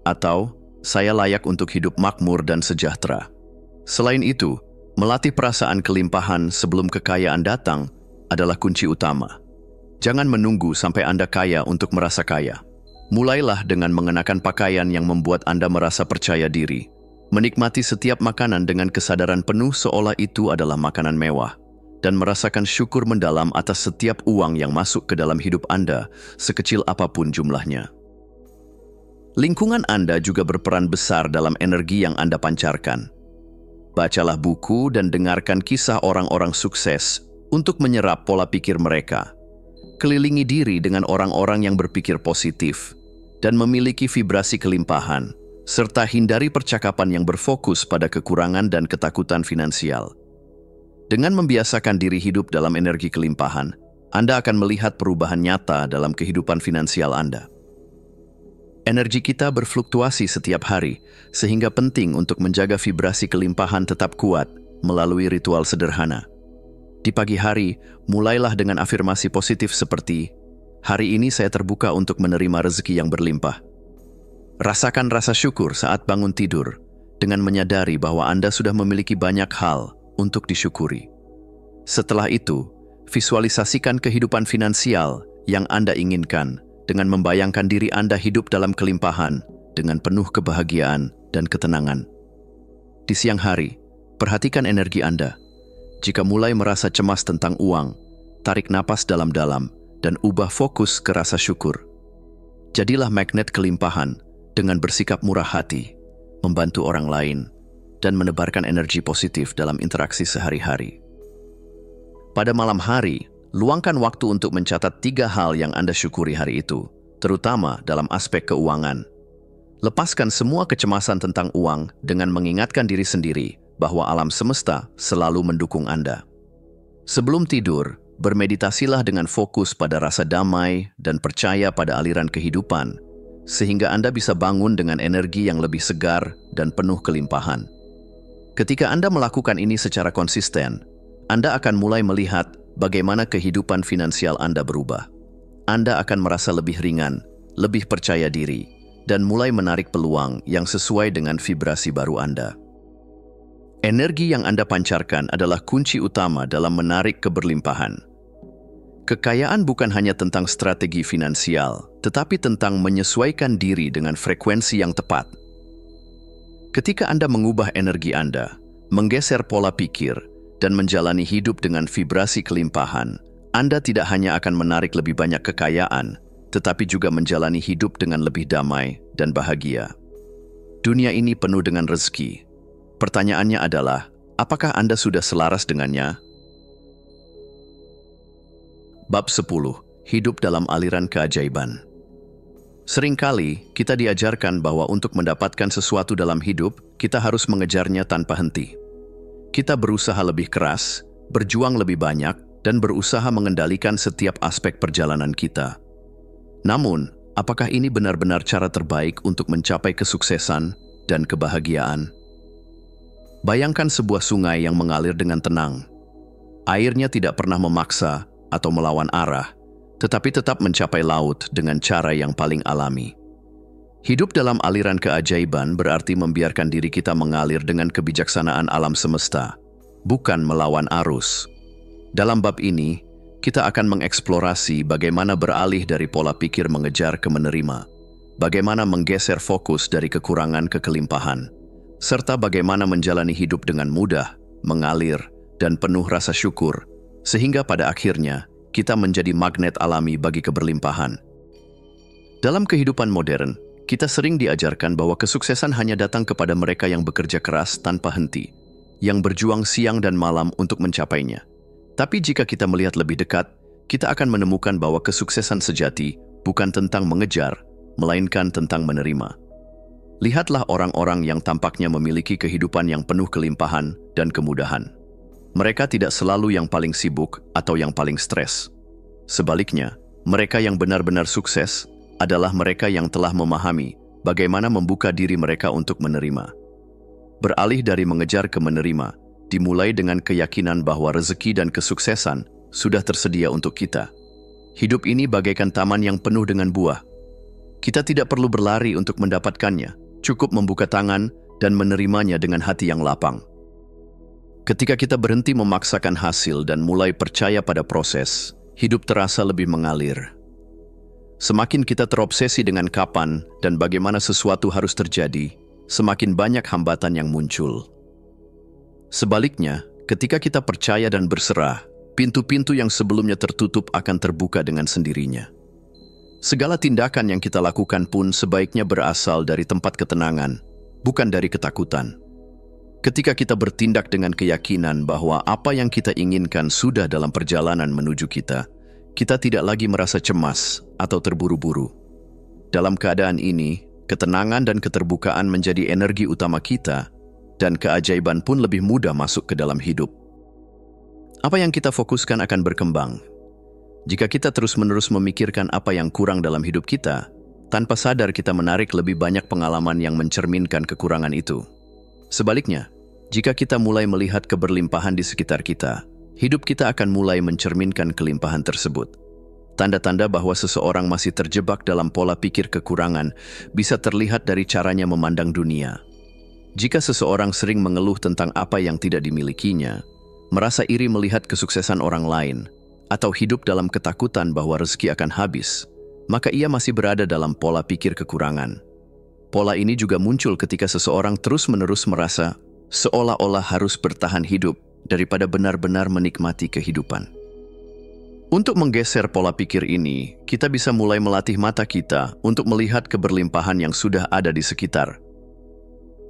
Atau, "Saya layak untuk hidup makmur dan sejahtera." Selain itu, melatih perasaan kelimpahan sebelum kekayaan datang adalah kunci utama. Jangan menunggu sampai Anda kaya untuk merasa kaya. Mulailah dengan mengenakan pakaian yang membuat Anda merasa percaya diri. Menikmati setiap makanan dengan kesadaran penuh seolah itu adalah makanan mewah. Dan merasakan syukur mendalam atas setiap uang yang masuk ke dalam hidup Anda, sekecil apapun jumlahnya. Lingkungan Anda juga berperan besar dalam energi yang Anda pancarkan. Bacalah buku dan dengarkan kisah orang-orang sukses untuk menyerap pola pikir mereka. Kelilingi diri dengan orang-orang yang berpikir positif dan memiliki vibrasi kelimpahan, serta hindari percakapan yang berfokus pada kekurangan dan ketakutan finansial. Dengan membiasakan diri hidup dalam energi kelimpahan, Anda akan melihat perubahan nyata dalam kehidupan finansial Anda. Energi kita berfluktuasi setiap hari, sehingga penting untuk menjaga vibrasi kelimpahan tetap kuat melalui ritual sederhana. Di pagi hari, mulailah dengan afirmasi positif seperti, "Hari ini saya terbuka untuk menerima rezeki yang berlimpah." Rasakan rasa syukur saat bangun tidur, dengan menyadari bahwa Anda sudah memiliki banyak hal untuk disyukuri. Setelah itu, visualisasikan kehidupan finansial yang Anda inginkan, dengan membayangkan diri Anda hidup dalam kelimpahan, dengan penuh kebahagiaan dan ketenangan. Di siang hari, perhatikan energi Anda. Jika mulai merasa cemas tentang uang, tarik napas dalam-dalam dan ubah fokus ke rasa syukur. Jadilah magnet kelimpahan dengan bersikap murah hati, membantu orang lain, dan menebarkan energi positif dalam interaksi sehari-hari. Pada malam hari, luangkan waktu untuk mencatat 3 hal yang Anda syukuri hari itu, terutama dalam aspek keuangan. Lepaskan semua kecemasan tentang uang dengan mengingatkan diri sendiri bahwa alam semesta selalu mendukung Anda. Sebelum tidur, bermeditasilah dengan fokus pada rasa damai dan percaya pada aliran kehidupan, sehingga Anda bisa bangun dengan energi yang lebih segar dan penuh kelimpahan. Ketika Anda melakukan ini secara konsisten, Anda akan mulai melihat bagaimana kehidupan finansial Anda berubah. Anda akan merasa lebih ringan, lebih percaya diri, dan mulai menarik peluang yang sesuai dengan vibrasi baru Anda. Energi yang Anda pancarkan adalah kunci utama dalam menarik keberlimpahan. Kekayaan bukan hanya tentang strategi finansial, tetapi tentang menyesuaikan diri dengan frekuensi yang tepat. Ketika Anda mengubah energi Anda, menggeser pola pikir, dan menjalani hidup dengan vibrasi kelimpahan, Anda tidak hanya akan menarik lebih banyak kekayaan, tetapi juga menjalani hidup dengan lebih damai dan bahagia. Dunia ini penuh dengan rezeki. Pertanyaannya adalah, apakah Anda sudah selaras dengannya? Bab 10. Hidup dalam aliran keajaiban. Seringkali kita diajarkan bahwa untuk mendapatkan sesuatu dalam hidup, kita harus mengejarnya tanpa henti. Kita berusaha lebih keras, berjuang lebih banyak, dan berusaha mengendalikan setiap aspek perjalanan kita. Namun, apakah ini benar-benar cara terbaik untuk mencapai kesuksesan dan kebahagiaan? Bayangkan sebuah sungai yang mengalir dengan tenang. Airnya tidak pernah memaksa atau melawan arah, tetapi tetap mencapai laut dengan cara yang paling alami. Hidup dalam aliran keajaiban berarti membiarkan diri kita mengalir dengan kebijaksanaan alam semesta, bukan melawan arus. Dalam bab ini, kita akan mengeksplorasi bagaimana beralih dari pola pikir mengejar ke menerima, bagaimana menggeser fokus dari kekurangan ke kelimpahan, serta bagaimana menjalani hidup dengan mudah, mengalir, dan penuh rasa syukur, sehingga pada akhirnya kita menjadi magnet alami bagi keberlimpahan. Dalam kehidupan modern, kita sering diajarkan bahwa kesuksesan hanya datang kepada mereka yang bekerja keras tanpa henti, yang berjuang siang dan malam untuk mencapainya. Tapi jika kita melihat lebih dekat, kita akan menemukan bahwa kesuksesan sejati bukan tentang mengejar, melainkan tentang menerima. Lihatlah orang-orang yang tampaknya memiliki kehidupan yang penuh kelimpahan dan kemudahan. Mereka tidak selalu yang paling sibuk atau yang paling stres. Sebaliknya, mereka yang benar-benar sukses adalah mereka yang telah memahami bagaimana membuka diri mereka untuk menerima. Beralih dari mengejar ke menerima, dimulai dengan keyakinan bahwa rezeki dan kesuksesan sudah tersedia untuk kita. Hidup ini bagaikan taman yang penuh dengan buah. Kita tidak perlu berlari untuk mendapatkannya, cukup membuka tangan dan menerimanya dengan hati yang lapang. Ketika kita berhenti memaksakan hasil dan mulai percaya pada proses, hidup terasa lebih mengalir. Semakin kita terobsesi dengan kapan dan bagaimana sesuatu harus terjadi, semakin banyak hambatan yang muncul. Sebaliknya, ketika kita percaya dan berserah, pintu-pintu yang sebelumnya tertutup akan terbuka dengan sendirinya. Segala tindakan yang kita lakukan pun sebaiknya berasal dari tempat ketenangan, bukan dari ketakutan. Ketika kita bertindak dengan keyakinan bahwa apa yang kita inginkan sudah dalam perjalanan menuju kita tidak lagi merasa cemas atau terburu-buru. Dalam keadaan ini, ketenangan dan keterbukaan menjadi energi utama kita, dan keajaiban pun lebih mudah masuk ke dalam hidup. Apa yang kita fokuskan akan berkembang. Jika kita terus-menerus memikirkan apa yang kurang dalam hidup kita, tanpa sadar kita menarik lebih banyak pengalaman yang mencerminkan kekurangan itu. Sebaliknya, jika kita mulai melihat keberlimpahan di sekitar kita, hidup kita akan mulai mencerminkan kelimpahan tersebut. Tanda-tanda bahwa seseorang masih terjebak dalam pola pikir kekurangan bisa terlihat dari caranya memandang dunia. Jika seseorang sering mengeluh tentang apa yang tidak dimilikinya, merasa iri melihat kesuksesan orang lain, atau hidup dalam ketakutan bahwa rezeki akan habis, maka ia masih berada dalam pola pikir kekurangan. Pola ini juga muncul ketika seseorang terus-menerus merasa seolah-olah harus bertahan hidup daripada benar-benar menikmati kehidupan. Untuk menggeser pola pikir ini, kita bisa mulai melatih mata kita untuk melihat keberlimpahan yang sudah ada di sekitar.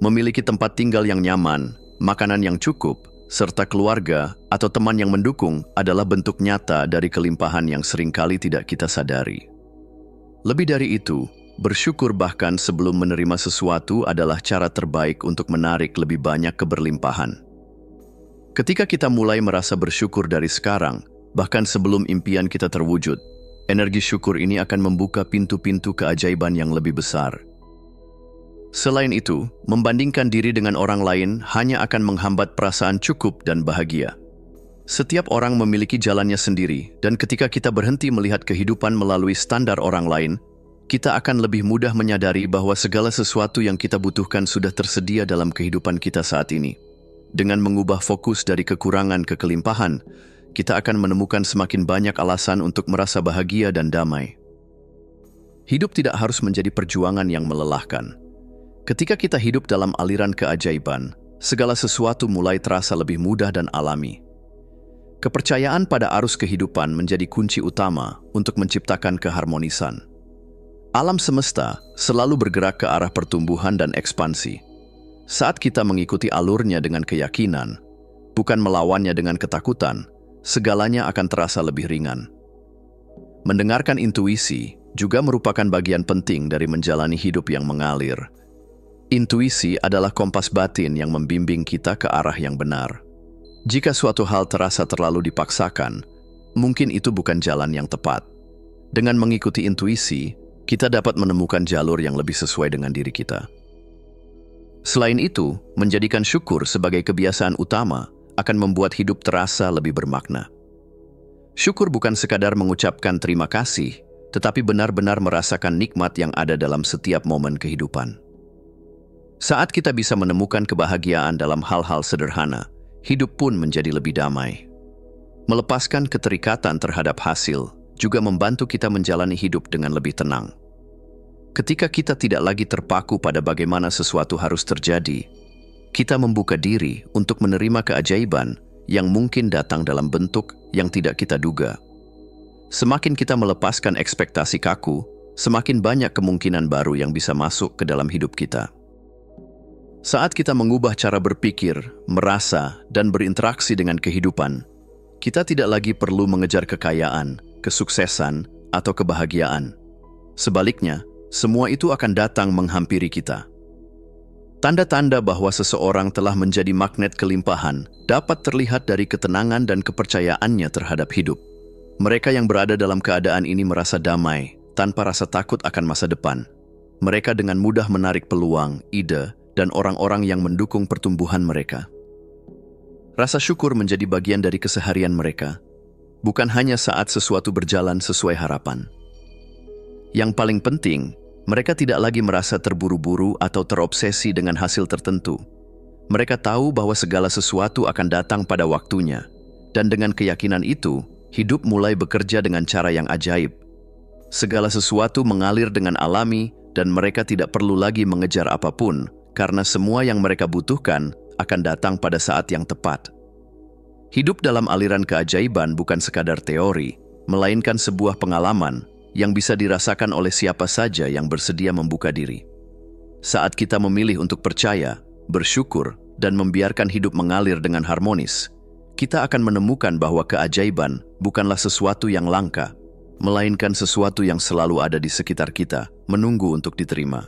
Memiliki tempat tinggal yang nyaman, makanan yang cukup, serta keluarga atau teman yang mendukung adalah bentuk nyata dari kelimpahan yang seringkali tidak kita sadari. Lebih dari itu, bersyukur bahkan sebelum menerima sesuatu adalah cara terbaik untuk menarik lebih banyak keberlimpahan. Ketika kita mulai merasa bersyukur dari sekarang, bahkan sebelum impian kita terwujud, energi syukur ini akan membuka pintu-pintu keajaiban yang lebih besar. Selain itu, membandingkan diri dengan orang lain hanya akan menghambat perasaan cukup dan bahagia. Setiap orang memiliki jalannya sendiri, dan ketika kita berhenti melihat kehidupan melalui standar orang lain, kita akan lebih mudah menyadari bahwa segala sesuatu yang kita butuhkan sudah tersedia dalam kehidupan kita saat ini. Dengan mengubah fokus dari kekurangan ke kelimpahan, kita akan menemukan semakin banyak alasan untuk merasa bahagia dan damai. Hidup tidak harus menjadi perjuangan yang melelahkan. Ketika kita hidup dalam aliran keajaiban, segala sesuatu mulai terasa lebih mudah dan alami. Kepercayaan pada arus kehidupan menjadi kunci utama untuk menciptakan keharmonisan. Alam semesta selalu bergerak ke arah pertumbuhan dan ekspansi. Saat kita mengikuti alurnya dengan keyakinan, bukan melawannya dengan ketakutan, segalanya akan terasa lebih ringan. Mendengarkan intuisi juga merupakan bagian penting dari menjalani hidup yang mengalir. Intuisi adalah kompas batin yang membimbing kita ke arah yang benar. Jika suatu hal terasa terlalu dipaksakan, mungkin itu bukan jalan yang tepat. Dengan mengikuti intuisi, kita dapat menemukan jalur yang lebih sesuai dengan diri kita. Selain itu, menjadikan syukur sebagai kebiasaan utama akan membuat hidup terasa lebih bermakna. Syukur bukan sekadar mengucapkan terima kasih, tetapi benar-benar merasakan nikmat yang ada dalam setiap momen kehidupan. Saat kita bisa menemukan kebahagiaan dalam hal-hal sederhana, hidup pun menjadi lebih damai. Melepaskan keterikatan terhadap hasil juga membantu kita menjalani hidup dengan lebih tenang. Ketika kita tidak lagi terpaku pada bagaimana sesuatu harus terjadi, kita membuka diri untuk menerima keajaiban yang mungkin datang dalam bentuk yang tidak kita duga. Semakin kita melepaskan ekspektasi kaku, semakin banyak kemungkinan baru yang bisa masuk ke dalam hidup kita. Saat kita mengubah cara berpikir, merasa, dan berinteraksi dengan kehidupan, kita tidak lagi perlu mengejar kekayaan, kesuksesan, atau kebahagiaan. Sebaliknya, semua itu akan datang menghampiri kita. Tanda-tanda bahwa seseorang telah menjadi magnet kelimpahan dapat terlihat dari ketenangan dan kepercayaannya terhadap hidup. Mereka yang berada dalam keadaan ini merasa damai, tanpa rasa takut akan masa depan. Mereka dengan mudah menarik peluang, ide, dan orang-orang yang mendukung pertumbuhan mereka. Rasa syukur menjadi bagian dari keseharian mereka, bukan hanya saat sesuatu berjalan sesuai harapan. Yang paling penting, mereka tidak lagi merasa terburu-buru atau terobsesi dengan hasil tertentu. Mereka tahu bahwa segala sesuatu akan datang pada waktunya, dan dengan keyakinan itu, hidup mulai bekerja dengan cara yang ajaib. Segala sesuatu mengalir dengan alami, dan mereka tidak perlu lagi mengejar apapun, karena semua yang mereka butuhkan akan datang pada saat yang tepat. Hidup dalam aliran keajaiban bukan sekadar teori, melainkan sebuah pengalaman yang bisa dirasakan oleh siapa saja yang bersedia membuka diri. Saat kita memilih untuk percaya, bersyukur, dan membiarkan hidup mengalir dengan harmonis, kita akan menemukan bahwa keajaiban bukanlah sesuatu yang langka, melainkan sesuatu yang selalu ada di sekitar kita, menunggu untuk diterima.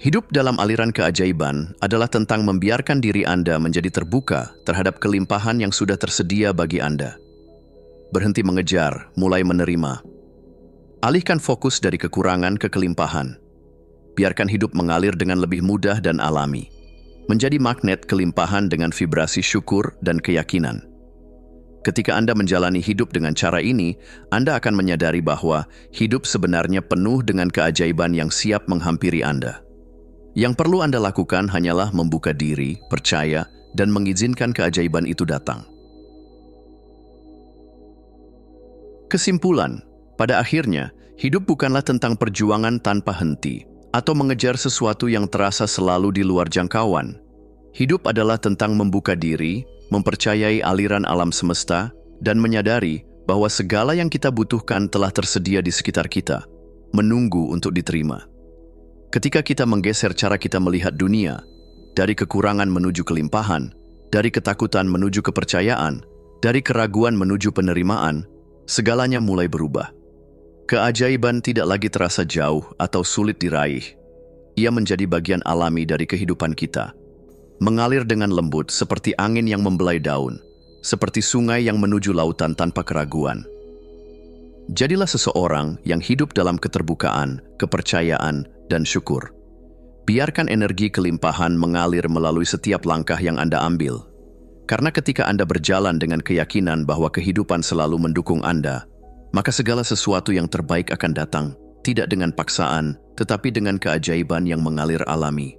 Hidup dalam aliran keajaiban adalah tentang membiarkan diri Anda menjadi terbuka terhadap kelimpahan yang sudah tersedia bagi Anda. Berhenti mengejar, mulai menerima. Alihkan fokus dari kekurangan ke kelimpahan. Biarkan hidup mengalir dengan lebih mudah dan alami. Menjadi magnet kelimpahan dengan vibrasi syukur dan keyakinan. Ketika Anda menjalani hidup dengan cara ini, Anda akan menyadari bahwa hidup sebenarnya penuh dengan keajaiban yang siap menghampiri Anda. Yang perlu Anda lakukan hanyalah membuka diri, percaya, dan mengizinkan keajaiban itu datang. Kesimpulan, pada akhirnya, hidup bukanlah tentang perjuangan tanpa henti atau mengejar sesuatu yang terasa selalu di luar jangkauan. Hidup adalah tentang membuka diri, mempercayai aliran alam semesta, dan menyadari bahwa segala yang kita butuhkan telah tersedia di sekitar kita, menunggu untuk diterima. Ketika kita menggeser cara kita melihat dunia, dari kekurangan menuju kelimpahan, dari ketakutan menuju kepercayaan, dari keraguan menuju penerimaan, segalanya mulai berubah. Keajaiban tidak lagi terasa jauh atau sulit diraih. Ia menjadi bagian alami dari kehidupan kita. Mengalir dengan lembut seperti angin yang membelai daun, seperti sungai yang menuju lautan tanpa keraguan. Jadilah seseorang yang hidup dalam keterbukaan, kepercayaan, dan syukur. Biarkan energi kelimpahan mengalir melalui setiap langkah yang Anda ambil. Karena ketika Anda berjalan dengan keyakinan bahwa kehidupan selalu mendukung Anda, maka segala sesuatu yang terbaik akan datang, tidak dengan paksaan, tetapi dengan keajaiban yang mengalir alami.